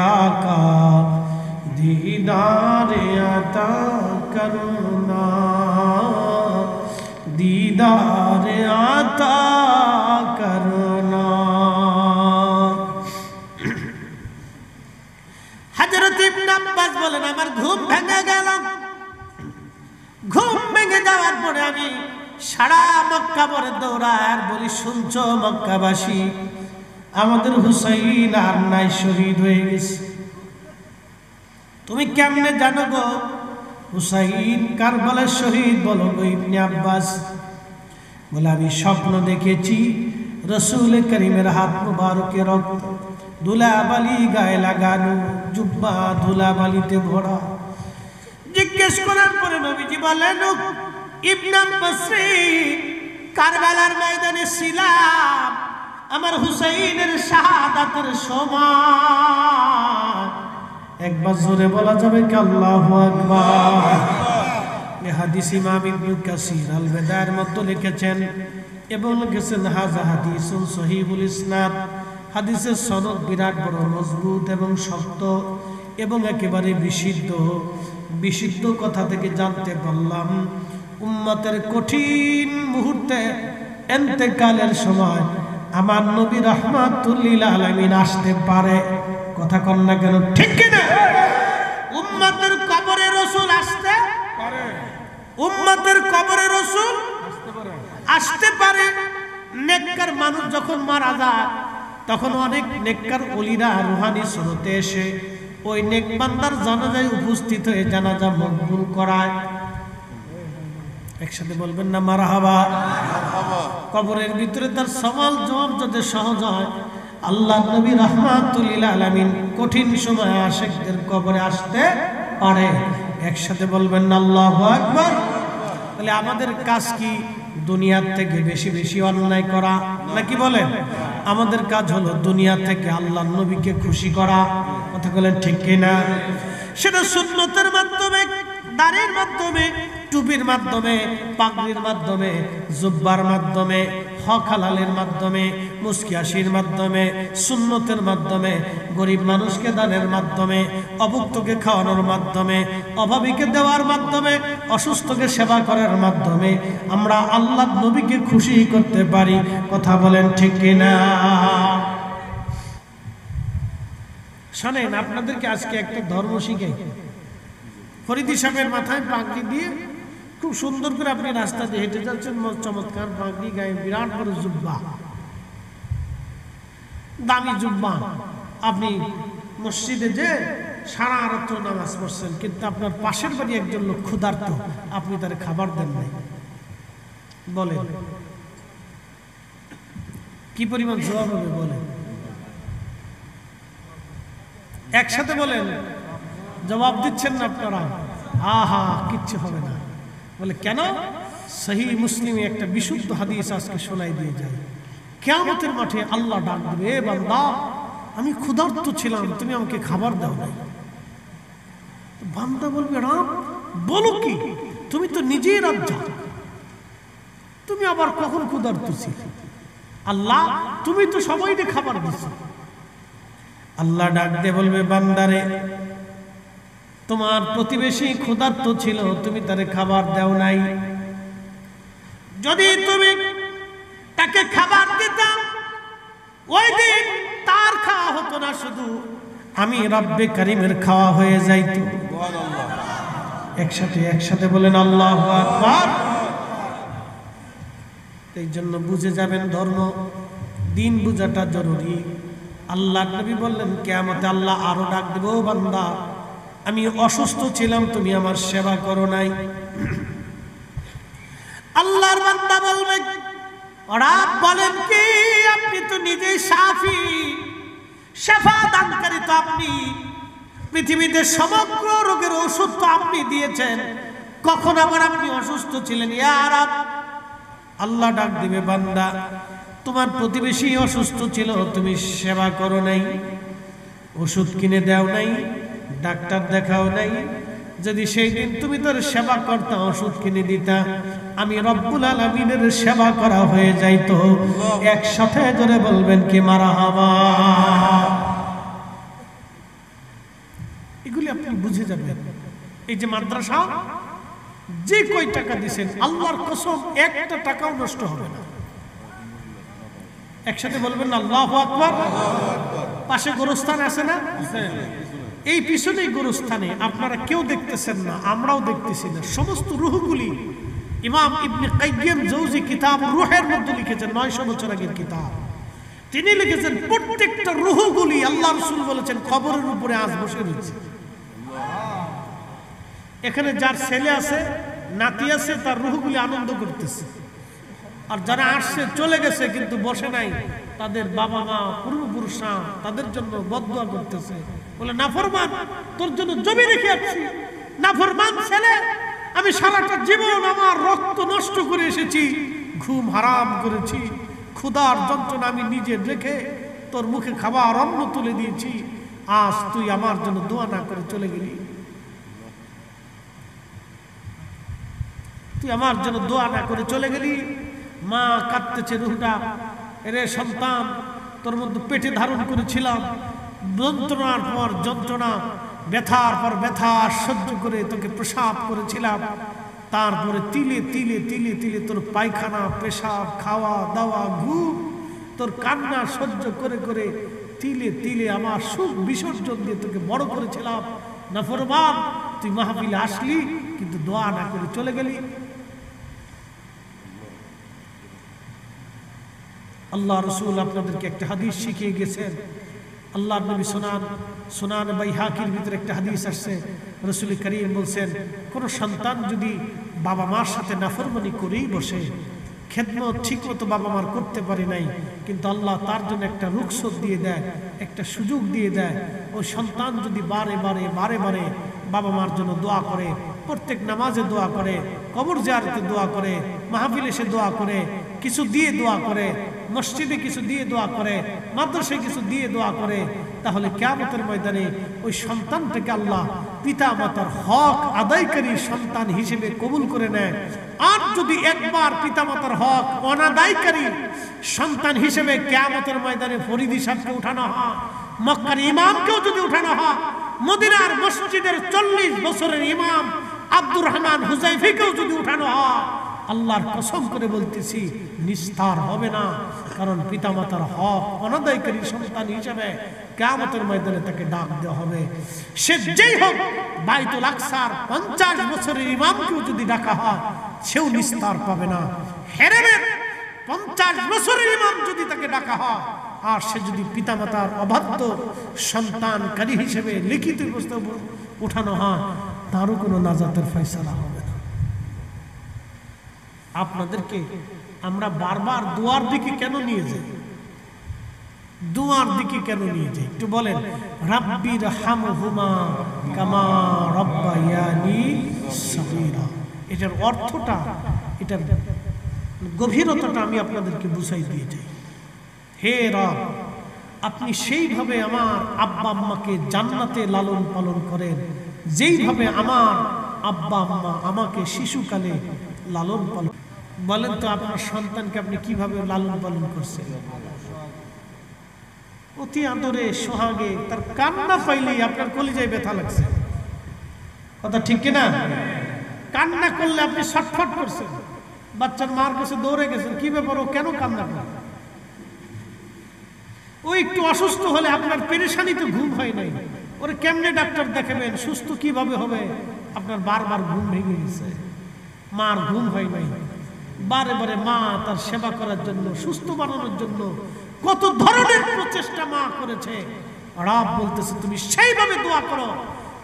आका दीदार अता करना दीदार अता करना। হযরত ইবনে আব্বাস বলেন আমার ঘুম ভেঙে গেল। ঘুম ভেঙে যাওয়ার পরে আমি সারা মক্কা ভরে দৌড়াই আর বলি শুনছো মক্কাবাসী, আমাদের হুসাইন আর নাই, শহীদ হয়ে গেছে। তুমি কেমনে জানো গো হুসাইন কারবালার শহীদ? বলো গো ইবনে আব্বাস। বলে আমি স্বপ্ন দেখেছি রাসূল করিমের হাত মুবারকে রক্ত, ধুলাবালি গায়ে লাগানো, জুব্বা ধুলাবালিতে ভরা। জিজ্ঞেস করার পরে নবীজি বলেন ইবনে আব্বাস রে, কারবালার ময়দানে ছিলাম আমার হুসাইনের শাহাদাতের সময়। একবার জোরে বলা যাবে কি আল্লাহু আকবার? এই হাদিস ইমাম ইবনে কাসির আল বেদায়ের মধ্যে লিখেছেন এবং লিখেছেন হাযা হাদিসুন সহিহুল ইসনাদ। হাদিসের সনদ বিরাট বড় মজবুত এবং শক্ত এবং একেবারে বিশুদ্ধ। বিশুদ্ধ কথা থেকে জানতে পারলাম উম্মতের কঠিন মুহূর্তে ইন্তেকালের সময় আমার নবী রাহমাতুল লিল আলামিন আসতে পারে। কথা কন না কেন? ঠিক কি না? উম্মতের কবরে রাসূল আসতে পারে, উম্মতের কবরে রাসূল আসতে পারে। নেককার মানুষ যখন মারা যায় তখন অনেক নেককার ওলিরা রুহানি সুরতে এসে ওই নেক বান্দার জানাজায় উপস্থিত হয়ে জানাজা মকবুল করায়। একসাথে বলবেন না মারহাবা? কবরের ভিতরে তার সওয়াল জবাব যদি সহজ হয়, আল্লাহ নবী রাহমাতুল লিল আলামিন কঠিন সময়ে আশিকদের কবরে আসতে পারে। একসাথে বলবেন না আল্লাহু আকবার? তাহলে আমাদের কাজ কি? দুনিয়ার থেকে বেশি বেশি অন্যায় করা নাকি বলেন? আমাদের কাজ হলো দুনিয়া থেকে আল্লাহর নবীকে খুশি করা। কথা বলেন ঠিক কিনা? সেটা সুন্নতের মাধ্যমে, দাড়ির মাধ্যমে, টুপির মাধ্যমে, পাগড়ির মাধ্যমে, জুব্বার মাধ্যমে, হক হালালের মাধ্যমে, মুস্কি হাসির মাধ্যমে, সুন্নতের মাধ্যমে, গরিব মানুষকে দানের মাধ্যমে, অভুক্তকে খাওয়ানোর মাধ্যমে, অভাবীকে দেওয়ার মাধ্যমে, অসুস্থকে সেবা করার মাধ্যমে আমরা আল্লাহ নবীকে খুশি করতে পারি। কথা বলেন ঠিক কিনা? শোনেন, আপনাদেরকে আজকে একটা ধর্ম শিখাই। ফরিদি সাহেবের মাথায় পাগড়ি দিয়ে খুব সুন্দর করে আপনি রাস্তা দিয়ে হেঁটে যাচ্ছেন, চমৎকার পাগড়ি, গায়ে বিরাট বড় জুব্বা, দামি জুব্বা। আপনি মসজিদে যে সারা রাত্র নামাজ পড়ছেন, কিন্তু আপনার পাশের বাড়ি একজন লোক ক্ষুধার্ত, আপনি তার খাবার দেন নাই। বলেন কি পরিমাণ জবাব হবে? বলেন একসাথে বলেন। জবাব দিচ্ছেন না আপনারা? আহা, কিচ্ছু হবে না। বলে কেন? সহিহ মুসলিমে একটা বিশুদ্ধ হাদিস আজকে শোনাই দিয়ে যায়। কিয়ামতের মাঠে আল্লাহ ডাক দিবে, এ বান্দা আমি ক্ষুধার্ত ছিলাম, তুমি আমাকে খাবার দাও নাই। বান্দা বলবে, রাম বলো কি? তুমি তো নিজেই রাজ্জা, তুমি আবার কখন ক্ষুধার্ত ছিলে? আল্লাহ তুমি তো সবাইকে খাবার দিছো। আল্লাহ ডাক দিয়ে বলবে, বান্দারে তোমার প্রতিবেশী ক্ষুধার্ত ছিল, তুমি তারে খাবার দাও নাই। যদি তুমি তাকে খাবার দিতাম, ওই দিন তার খাওয়া হতো না, শুধু আমি রব্বে কারিমের খাওয়া হয়ে যাইত। একসাথে বলেন আল্লাহু আকবার। এই জন্য বুঝে যাবেন ধর্ম, দিন বুঝাটা জরুরি। আল্লাহ নবী বললেন কিয়ামতে আল্লাহ আরো ডাক দেব, বান্দা আমি অসুস্থ ছিলাম, তুমি আমার সেবা করো নাই। আল্লাহর বান্দা বলবে, ওরা বলেন কি আপনি তো নিজেই শাফি, শেফা দানকারী তো আপনি, পৃথিবীতে সমগ্র রোগের ওষুধ তো আপনি দিয়েছেন, কখন আবার আপনি অসুস্থ ছিলেন? ইয়া রাব, আল্লাহ ডাক দিবে, বান্দা তোমার প্রতিবেশী অসুস্থ ছিল, তুমি সেবা করো নাই, ওষুধ কিনে দাও নাই, ডাক্তার দেখাও নাই। যদি সেই দিন তুমি তোর সেবা করতা, ওষুধ কিনে দিতা, আমি রব্বুল আলামিনের সেবা করা হয়ে যাইতো। একসাথে জোরে বলবেন কি মারহাবা। এগুলি আপনি বুঝে যাবেন। এই যে মাদ্রাসা, যে কয় টাকা দিবেন, আল্লাহর কসম একটা টাকাও নষ্ট হবে না। একসাথে বলবেন আল্লাহু আকবার। পাশে গোরস্থান আছে না? এই পিছনেই গোরস্থানে আপনারা কেউ দেখতেছেন না, আমরাও দেখতেছি না। সমস্ত রূহগুলি ইমাম ইবনে কাইয়্যিম জৌজি কিতাব রূহের মধ্যে লিখেছেন, 900 বছর আগের কিতাব। তিনি লিখেছেন প্রত্যেকটা রূহগুলি আল্লাহ রাসূল বলেছেন কবরের উপরে আজ বসে রয়েছে। এখানে যার ছেলে আছে, নাতি আছে, তার রূহগুলি আনন্দ করতেছে। আর যারা আসছে চলে গেছে কিন্তু বসে নাই, তাদের বাবা মা পূর্বপুরুষরা তাদের জন্য বদদুয়া করতেছে, বলে নাফরমান তোর জন্য জমি রেখে আসছি, নাফরমান ছেলে, আমি সারাটা জীবন আমার রক্ত নষ্ট করে এসেছি, ঘুম হারাম করেছি, ক্ষুধার যন্ত্রণা আমি নিজে রেখে তোর মুখে খাবার অন্ন তুলে দিয়েছি, আজ তুই আমার জন্য দোয়া না করে চলে গেলি, তুই আমার জন্য দোয়া না করে চলে গেলি। মা কাঁদতেছে, রুহটা, এরে সন্তান, তোর মধ্যে পেটে ধারণ করেছিলাম, যন্ত্রণার পর যন্ত্রণা, ব্যথার পর ব্যথা সহ্য করে তোকে প্রসাব করেছিলাম, তারপরে তিলে তিলে তিলে তিলে তোর পায়খানা, পেশাব, খাওয়া দাওয়া, ঘুম, তোর কান্না সহ্য করে করে তিলে তিলে আমার সুখ বিসর্জন দিয়ে তোকে বড় করেছিলাম। নাফরমান, তুই মাহফিলে আসলি কিন্তু দোয়া না করে চলে গেলি। আল্লাহ রসুল আপনাদেরকে একটা হাদিস শিখিয়ে গেছেন। আল্লাহ নবী সুনান বাইহাকির ভিতরে একটা হাদিস আসছে, রসুল করিম বলছেন, কোন সন্তান যদি বাবা মার সাথে নাফরমানি করেই বসে, খেদমত ঠিক মতো বাবা মার করতে পারে নাই, কিন্তু আল্লাহ তার জন্য একটা রুখসত দিয়ে দেয়, একটা সুযোগ দিয়ে দেয়, ওই সন্তান যদি বারে বারে বারে বারে বাবা মার জন্য দোয়া করে, প্রত্যেক নামাজে দোয়া করে, কবর জিয়ারতে দোয়া করে, মাহফিলে এসে দোয়া করে, কিছু দিয়ে দোয়া করে, মসজিদে কিছু দিয়ে দোয়া করে, মাদ্রাসায় কিছু দিয়ে দোয়া করে, তাহলে কিয়ামতের ময়দানে ওই সন্তানটাকে আল্লাহ পিতা মাতার হক আদায়কারী সন্তান হিসেবে কবুল করে নেয়। আর যদি একবার পিতা মাতার হক অনাদায়কারী সন্তান হিসেবে কিয়ামতের ময়দানে ফরিদি সাহেবকে উঠানো হয়, মক্কার ইমামকেও যদি উঠানো হয়, মদিনার মসজিদের 40 বছরের ইমাম আব্দুর রহমান হুজাইফিকেও যদি উঠানো হয়, আল্লাহর কসম করে বলতেছি নিস্তার হবে না। কারণ পিতামাতার হক অনাদায়কারী সন্তান হিসেবে কিয়ামতের ময়দানে তাকে ডাক দেওয়া হবে। সে যেই হোক, বাইতুল আকসার 50 বছরের ইমামকেও যদি ডাকা হয়, সেও নিস্তার পাবে না। হেরেমের 50 বছরের ইমাম যদি তাকে ডাকা হয়, আর সে যদি পিতামাতার অবাধ্য সন্তানকারী হিসেবে লিখিত প্রস্তাব উঠানো হয়, তারও কোনো নাজাতের ফয়সালা হবে না। আপনাদেরকে আমরা বারবার দোয়ার দিকে কেন নিয়ে যাই? দোয়ার দিকে কেন নিয়ে যাই একটু বলেন। রাব্বির হামহুমা কামা রাব্বায়ানি সগীরা, এটার অর্থটা, এটার গভীরতাটা আমি আপনাদেরকে বুঝাই দিয়ে যাই। হে রব, আপনি সেইভাবে আমার আব্বা আম্মাকে জান্নাতে লালন পালন করেন, যেইভাবে আমার আব্বা আম্মা আমাকে শিশুকালে লালন পালন। বলেন তো আপনার সন্তানকে আপনি কিভাবে লালন পালন করছেন? অতি আদরে সোহাগে, তার কান্না পাইলেই আপনার কলিজায় ব্যথা লাগছে, কথা ঠিক কিনা? কান্না করলে আপনি ছটফট করছেন, বাচ্চার মার কাছে দৌড়ে গেছেন, কি ব্যাপার, ও কেন কান্না করে? ও একটু অসুস্থ হলে আপনার পেরেশানিতে ঘুম হয় নাই, ওরে কেমনে ডাক্তার দেখাবেন, সুস্থ কিভাবে হবে, আপনার বারবার ঘুম ভেঙে গেছে, মার ঘুম হয় নাই। বারে বারে মা তার সেবা করার জন্য, সুস্থ বানানোর জন্য কত ধরনের প্রচেষ্টা মা করেছে। রব বলতেছে তুমি সেইভাবে দোয়া করো,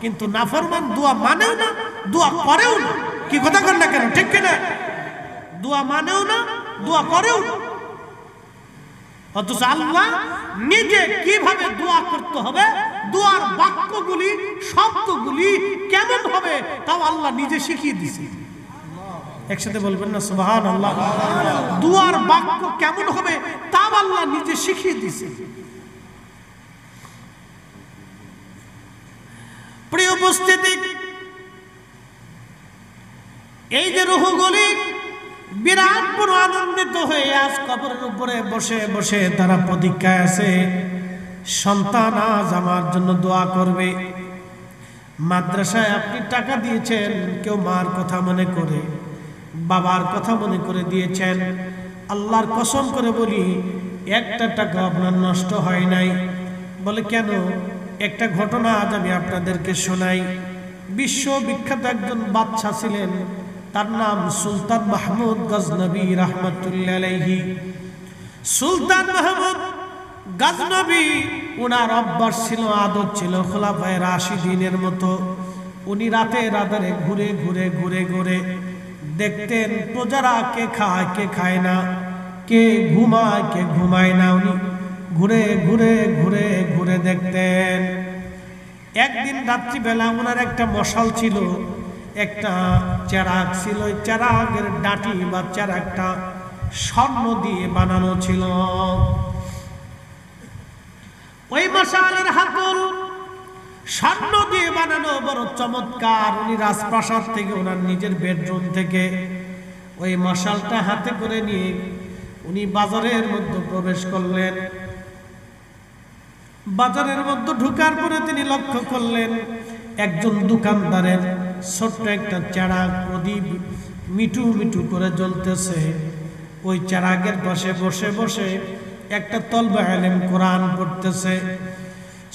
কিন্তু নাফরমান দোয়া মানেও না, দোয়া করেও না। কি কথা কর না কেন, ঠিক কিনা? দোয়া মানেও না, দোয়া করেও না। অথচ আল্লাহ নিজে কিভাবে দোয়া করতে হবে, দোয়ার বাক্যগুলি, শব্দগুলি কেমন হবে, তাও আল্লাহ নিজে শিখিয়ে দিয়েছে। একসাথে বলবেন না সুবহানাল্লাহ। দোয়ার বাক্য কেমন হবে তাও আল্লাহ নিজে শিখিয়ে দিয়েছে। প্রিয় উপস্থিতি, এই যে রূহগুলি বিরাট বড় আনন্দিত হয়ে আজ কবরের উপরে বসে বসে তারা প্রতীক্ষায় আছে, সন্তান আজ আমার জন্য দোয়া করবে। মাদ্রাসায় আপনি টাকা দিয়েছেন, কেউ মার কথা মনে করে, বাবার কথা মনে করে দিয়েছেন। আল্লাহর কসম করে বলি, একটা টাকা আপনার নষ্ট হয় নাই। বলে কেন? একটা ঘটনা আজ আমি আপনাদেরকে শোনাই। বিশ্ববিখ্যাত একজন বাদশা ছিলেন, তার নাম সুলতান মাহমুদ গজনবী রহমতুল্লাহ আলাইহি। সুলতান মাহমুদ গজনবী, ওনার অভ্যাস ছিল, আদত ছিল খোলাফায়ে রাশিদিনের মতো। উনি রাতের আধারে ঘুরে ঘুরে ঘুরে ঘুরে দেখতেন প্রজারা কে খায় কে খায় না, কে ঘুমায় কে ঘুমায় না। উনি ঘুরে ঘুরে ঘুরে ঘুরে দেখতেন। একদিন রাত্রিবেলা ওনার একটা মশাল ছিল, একটা চেরাগ ছিল। ওই চেরাগের ডাঁটি বা চেরাগটা স্বর্ণ দিয়ে বানানো ছিল। ওই মশালের হাতল স্বর্ণ দিয়ে বানানো, বড় চমৎকার। উনি রাজপ্রাসাদ থেকে, ওনার নিজের বেডরুম থেকে ওই মশালটা হাতে করে নিয়ে উনি বাজারের মধ্যে প্রবেশ করলেন। বাজারের মধ্যে ঢুকার পরে তিনি লক্ষ্য করলেন একজন দোকানদারের ছোট্ট একটা চেরাগ প্রদীপ মিটু মিটু করে জ্বলতেছে। ওই চেরাগের পাশে বসে বসে একটা তলবে আলেম কোরআন পড়তেছে।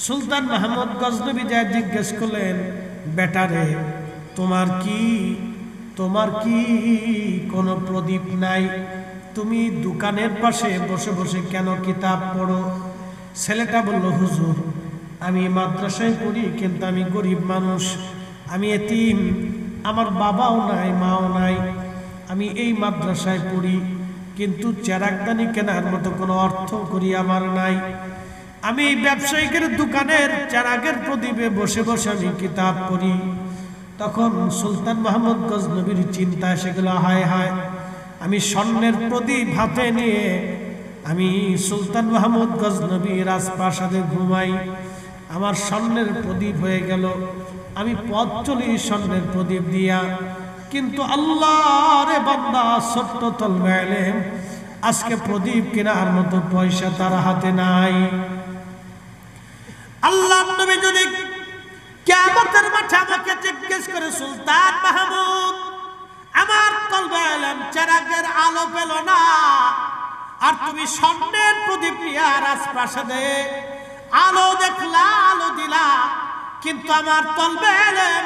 সুলতান মাহমুদ গজনবী যা জিজ্ঞেস করলেন, বেটারে তোমার কি কোনো প্রদীপ নাই? তুমি দোকানের পাশে বসে বসে কেন কিতাব পড়ো? ছেলেটা বলল, হুজুর আমি মাদ্রাসায় পড়ি, কিন্তু আমি গরিব মানুষ, আমি এতিম, আমার বাবাও নাই মাও নাই, আমি এই মাদ্রাসায় পড়ি, কিন্তু চেরাগদানি কেনার মতো কোনো অর্থ করি আমার নাই। আমি ব্যবসায়িকের দোকানের চেরাগের প্রদীপে বসে বসে আমি কিতাব পড়ি। তখন সুলতান মাহমুদ গজনবীর চিন্তা এসে গেল, হায় হায়, আমি স্বর্ণের প্রদীপ হাতে নিয়ে আমি সুলতান মাহমুদ গজনবী রাজপ্রাসাদে ঘুমাই, আমার স্বর্ণের প্রদীপ হয়ে গেল, আমি পথ চলি স্বর্ণের প্রদীপ দিয়া। কিন্তু আল্লাহরে বান্দা, ছোট্ট তলবে আলেম, আজকে প্রদীপ কেনার মতো পয়সা তার হাতে নাই। আল্লাহর নবী যদি কিয়ামতের মাঠে আমাকে জিজ্ঞেস করে, সুলতান মাহমুদ, আমার তলবে আলেম চেরাগের আলো পেল না, আর তুমি স্বর্ণের প্রদীপ নিয়ে রাজপ্রাসাদে আলো দেখলা, আলো দিলা, কিন্তু আমার তলবে আলেম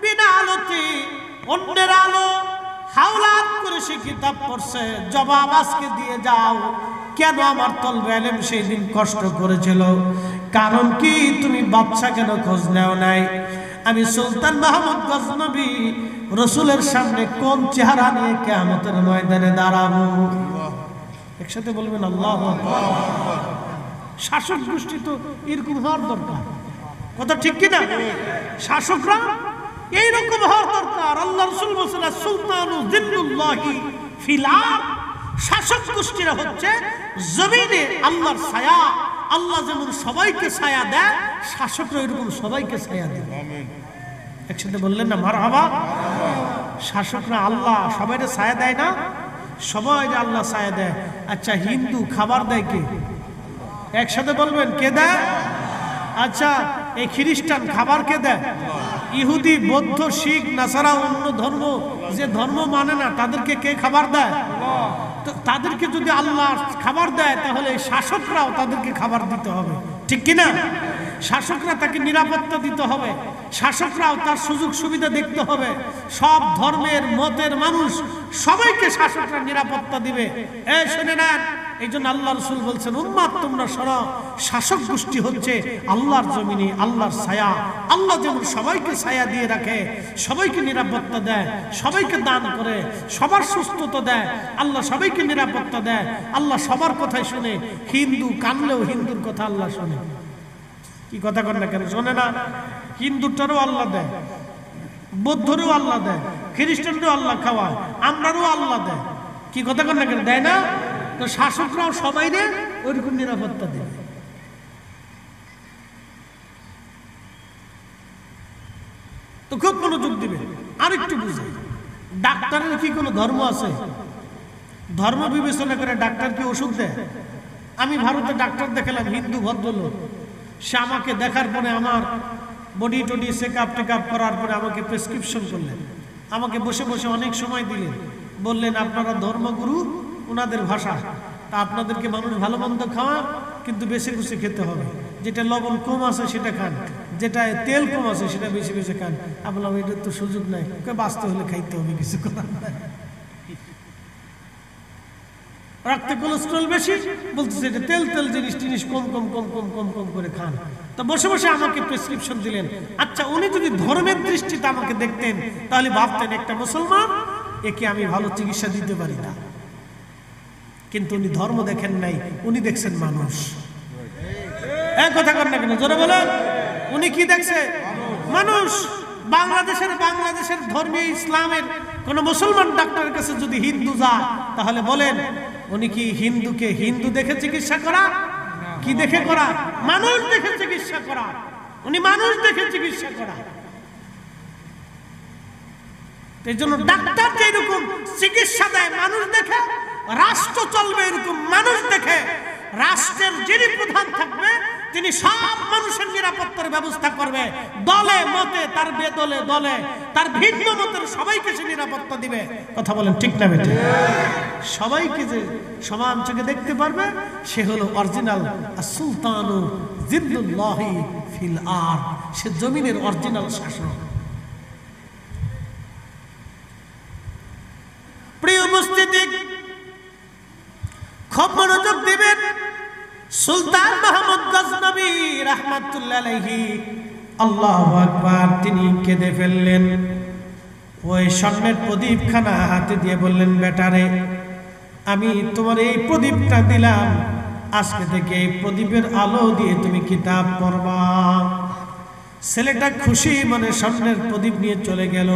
বিনা আলোতে অন্যের আলো হাওলাত করে সে কিতাব পড়ছে, জবাব আজকে দিয়ে যাও, কেন আমার তলবে আলেম সেই দিন কষ্ট করেছিল? কারণ কি? তুমি বাদশা কেন খোঁজ নেও নাই? আমি সুলতান মাহমুদ গজনবী রসুলের সামনে কোন চেহারা নিয়ে কিয়ামতের ময়দানে দাঁড়াবো? একসাথে বলবেন আল্লাহু আকবার। শাসক গোষ্ঠী তো এরকম হওয়ার দরকার, কথা ঠিক কিনা? শাসকরা এইরকম হওয়ার দরকার। আল্লাহ রাসূল বলেছেন, সুলতানু জিল্লুল্লাহি ফিল আরদ, শাসক গোষ্ঠীরা হচ্ছে জমিনে আল্লাহর ছায়া। আল্লাহ যেমন সবাইকে ছায়া দেয়, শাসকরা এরকম সবাইকে ছায়া দেয়। একসাথে বললেন না মারহাবা? শাসকরা আল্লাহ সবাইকে ছায়া দেয় না? সবাই আল্লাহ ছায়া দেয়। আচ্ছা, হিন্দু খাবার দেয় কে? একসাথে বলবেন, কে দেয়? আচ্ছা, এই খ্রিস্টান খাবার কে দেয়? ইহুদি, বৌদ্ধ, শিখ, নাসারা, অন্য ধর্ম যে ধর্ম মানে না, তাদেরকে কে খাবার দেয়? তো তাদেরকে যদি আল্লাহ খাবার দেয়, তাহলে শাসকরাও তাদেরকে খাবার দিতে হবে, ঠিক কিনা? শাসকরা তাকে নিরাপত্তা দিতে হবে, শাসকরাও তার সুযোগ সুবিধা দেখতে হবে। সব ধর্মের মতের মানুষ সবাইকে শাসকরা নিরাপত্তা দিবে। শুনে নেন, এই জন্য আল্লাহ রাসূল বলছেন, উম্মাত তোমরা সরো, শাসক গোষ্ঠী হচ্ছে আল্লাহর জমিনে আল্লাহর ছায়া। আল্লাহ যেমন সবাইকে ছায়া দিয়ে রাখে, সবাইকে নিরাপত্তা দেয়, সবাইকে দান করে, সবার সুস্থতা দেয়, আল্লাহ সবাইকে নিরাপত্তা দেয়। আল্লাহ সবার কথাই শুনে। হিন্দু কানলেও হিন্দুর কথা আল্লাহ শুনে। কি কথা কর না কেন, শোনে না? হিন্দুটারও আল্লাহ দেয়, বৌদ্ধরেও আল্লাহ দেয়, খ্রিস্টানরাও আল্লাহ খাওয়ায়, আমরারও আল্লাহ দেয়। কি কথা কর না কেন, দেয় না? তো শাসকরাও সবাই রে ওইরকম নিরাপত্তা দেবে। তো খুব মনোযোগ দিবে। আরেকটু বুঝে, ডাক্তারের কি কোনো ধর্ম আছে? ধর্ম বিবেচনা করে ডাক্তার কি ওষুধ দেয়? আমি ভারতে ডাক্তার দেখালাম, হিন্দু ভদ্রলোক। সে আমাকে দেখার পরে আমার বডি টডি চেক আপ করার পরে আমাকে প্রেসক্রিপশন করলেন, আমাকে বসে বসে অনেক সময় দিলেন, বললেন আপনারা ধর্মগুরু, ওনাদের ভাষা, তা আপনাদেরকে মানুষ ভালো মন্দ খাওয়া, কিন্তু বেশি বেশি খেতে হবে। যেটা লবণ কম আছে সেটা খান, যেটা তেল কম আছে সেটা বেশি বেশি খান। আপনার এটার তো সুযোগ নাই, বাঁচতে হলে খাইতে হবে, কিছু করার নাই। রক্তে কোলেস্ট্রল বেশি, বলতেছে এটা তেল তেল জিনিস কম কম কম কম কম কম করে খান। তো বসে বসে আমাকে প্রেসক্রিপশন দিলেন। আচ্ছা, উনি যদি ধর্মের দৃষ্টিতে আমাকে দেখতেন তাহলে ভাবতেন একটা মুসলমান, একে আমি ভালো চিকিৎসা দিতে পারি না। কিন্তু উনি ধর্ম দেখেন নাই, উনি দেখছেন মানুষ। এক কথা কর না কেন, জোরে বলেন। উনি কি দেখছে? মানুষ। বাংলাদেশের ধর্মীয় ইসলামের কোন মুসলমান ডাক্তারের কাছে যদি হিন্দু যায়, তাহলে বলেন উনি কি হিন্দুকে হিন্দু দেখে চিকিৎসা করা? কি দেখে করা? মানুষ দেখে চিকিৎসা করা। উনি মানুষ দেখে চিকিৎসা করা। এই জন্য ডাক্তার যেরকম চিকিৎসা দেয় মানুষ দেখে, রাষ্ট্র চলবে এরকম মানুষ দেখে। রাষ্ট্রের যিনি প্রধান থাকবে তিনি সব মানুষের নিরাপত্তার ব্যবস্থা করবে। দলে মতে তার বেদলে দলে তার ভিন্ন মতের সবাইকে সে নিরাপত্তা দিবে। কথা বলেন ঠিক না বেটে? সবাইকে যে সমান চোখে দেখতে পারবে সে হলো অরিজিনাল সুলতানু জিল্লুল্লাহি ফিল আরদ। সে জমিনের অরিজিনাল শাসক। প্রিয় উপস্থিতি, খুব মনোযোগ দিবেন। সুলতান মাহমুদ গজনবী রাহমাতুল্লাহ আলাইহি, আল্লাহু আকবার, তিনি কেঁদে ফেললেন। ওই স্বর্ণের প্রদীপখানা হাতে দিয়ে বললেন, বেটারে, আমি তোমার এই প্রদীপটা দিলাম, আজকে থেকে এই প্রদীপের আলো দিয়ে তুমি কিতাব পড়বা। ছেলেটা খুশি মনে স্বর্ণের প্রদীপ নিয়ে চলে গেল।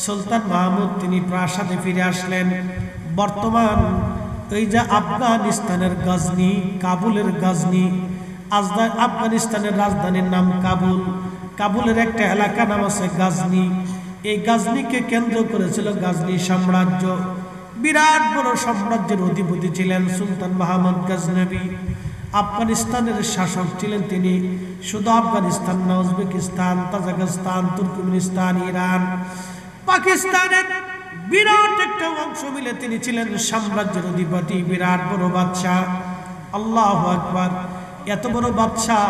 সুলতান মাহমুদ তিনি প্রাসাদে ফিরে আসলেন। বর্তমান এই যে আফগানিস্তানের গজনি, কাবুলের গজনি, আফগানিস্তানের রাজধানীর নাম কাবুল। কাবুলের একটা এলাকা নাম আছে গজনি। এই গজনিকে কেন্দ্র করেছিল গজনি সাম্রাজ্য। বিরাট বড় সাম্রাজ্যের অধিপতি ছিলেন সুলতান মাহমুদ গজনবী। আফগানিস্তানের শাসক ছিলেন তিনি। শুধু আফগানিস্তান না, উজবেকিস্তান, তাজিকিস্তান, তুর্কমেনিস্তান, ইরান, পাকিস্তানের বিরাট একটা অংশ মিলে তিনি ছিলেন সাম্রাজ্যের অধিপতি, বিরাট বড় বাদশাহ। আল্লাহু আকবার। এত বড় বাদশাহ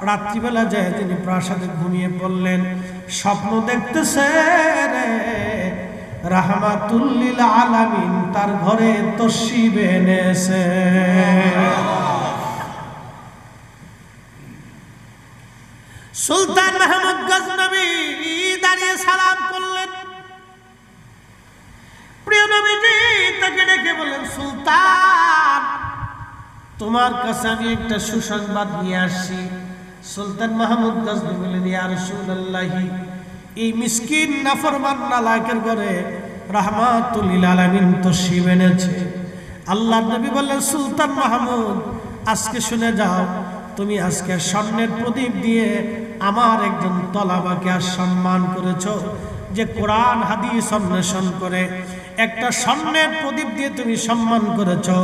রাত্রিবেলা যায় তিনি প্রাসাদে ঘুমিয়ে পড়লেন। স্বপ্ন দেখতেছে রে, রাহমাতুল লিল আলামিন তার ঘরে তশরিফ এনেছে। সুলতান মাহমুদ গজনবী দাঁড়িয়ে সালাম করলেন। প্রিয় নবীজি তাকে ডেকে বললেন, সুলতান, তোমার কাছে আমি একটা সুসংবাদ নিয়ে আসছি। সুলতান মাহমুদ গজনবী বললেন, ইয়া রাসূলুল্লাহ, এই মিসকিন নাফরমান নালায়েকের ঘরে রাহমাতুল লিল আলামিন তশরিফ এনেছে। আল্লাহর নবী বললেন, সুলতান মাহমুদ, আজকে শুনে যাও, তুমি আজকে স্বর্ণের প্রদীপ দিয়ে আমার একজন তলাবাকে আর সম্মান করেছো, যে কোরআন হাদিস অন্বেষণ করে একটা স্বর্ণের প্রদীপ দিয়ে তুমি সম্মান করেছো।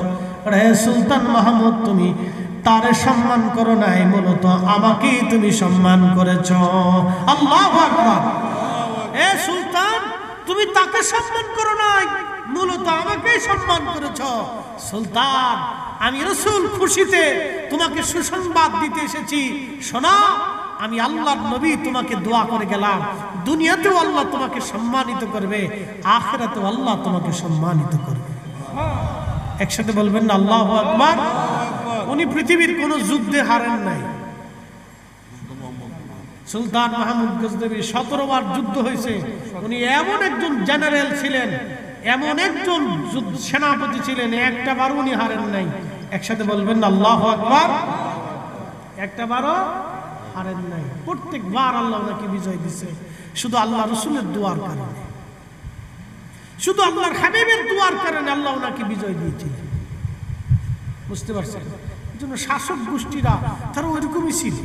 রে সুলতান মাহমুদ, তুমি তারে সম্মান করো নাই, মূলত আমাকেই তুমি সম্মান করেছো। আল্লাহু আকবার। এ সুলতান, তুমি তাকে সম্মান করো নাই, মূলত আমাকেই সম্মান করেছো। সুলতান, আমি রাসূল খুশিতে তোমাকে সুসংবাদ দিতে এসেছি, শোনো আমি আল্লাহর নবী তোমাকে দোয়া করে গেলাম, দুনিয়াতেও আল্লাহ তোমাকে সম্মানিত করবে, আখিরাতেও আল্লাহ তোমাকে সম্মানিত করবে। একসাথে বলবেন না আল্লাহু আকবার। উনি পৃথিবীর কোন যুদ্ধে হারেন নাই। সুলতান মাহমুদ গজনবী 17 বার যুদ্ধ হয়েছে। উনি এমন একজন জেনারেল ছিলেন, এমন একজন সেনাপতি ছিলেন, একটা বার উনি হারেন নাই। একসাথে বলবেন না আল্লাহু আকবার। একটা বারও হারেন নাই। প্রত্যেকবার আল্লাহ ওনাকে বিজয় দিছে, শুধু আল্লাহ রাসূলের দোয়ার কারণে, শুধু আল্লাহর হাবিবের দোয়ার কারণে আল্লাহ ওনাকে বিজয় দিয়েছিলেন। বুঝতে পারছেন? এই জন্য শাসক গোষ্ঠীরা তারা ওইরকমই ছিল,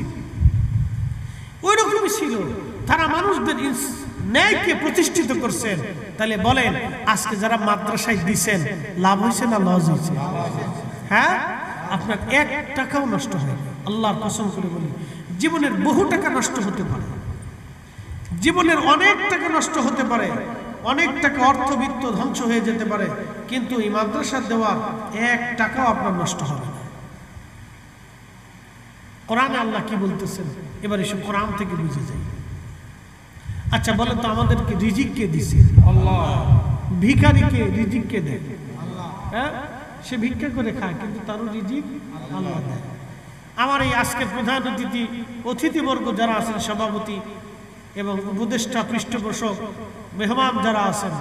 ওইরকমই ছিল। তারা মানুষদের ন্যায়কে প্রতিষ্ঠিত করছেন। তাহলে বলেন আজকে যারা মাদ্রাসায় দিচ্ছেন লাভ হয়েছে না লস হয়েছে? হ্যাঁ, আপনার 1 টাকাও নষ্ট হয় না। আল্লাহর কসম করে বলি, জীবনের বহু টাকা নষ্ট হতে পারে, জীবনের অনেক টাকা নষ্ট হতে পারে, অনেক টাকা অর্থবিত্ত ধ্বংস হয়ে যেতে পারে, কিন্তু এই মাদ্রাসা দেওয়ার 1 টাকাও আপনার নষ্ট হবে না। কোরআনে আল্লাহ কি বলতেছেন এবার এসব কোরআন থেকে বুঝে যাই। আচ্ছা বলেন তো, আমাদেরকে রিজিক কে দিছে? আল্লাহ। ভিখারিকে রিজিক কে দেয়? আল্লাহ। হ্যাঁ, সে ভিক্ষা করে খায়, কিন্তু তারও রিজিক আল্লাহ দেয়। আমার এই আজকের প্রধান অতিথিবর্গ যারা আছেন, সভাপতি এবং উপদেষ্টা, পৃষ্ঠপোষক, মেহমান যারা আছেন,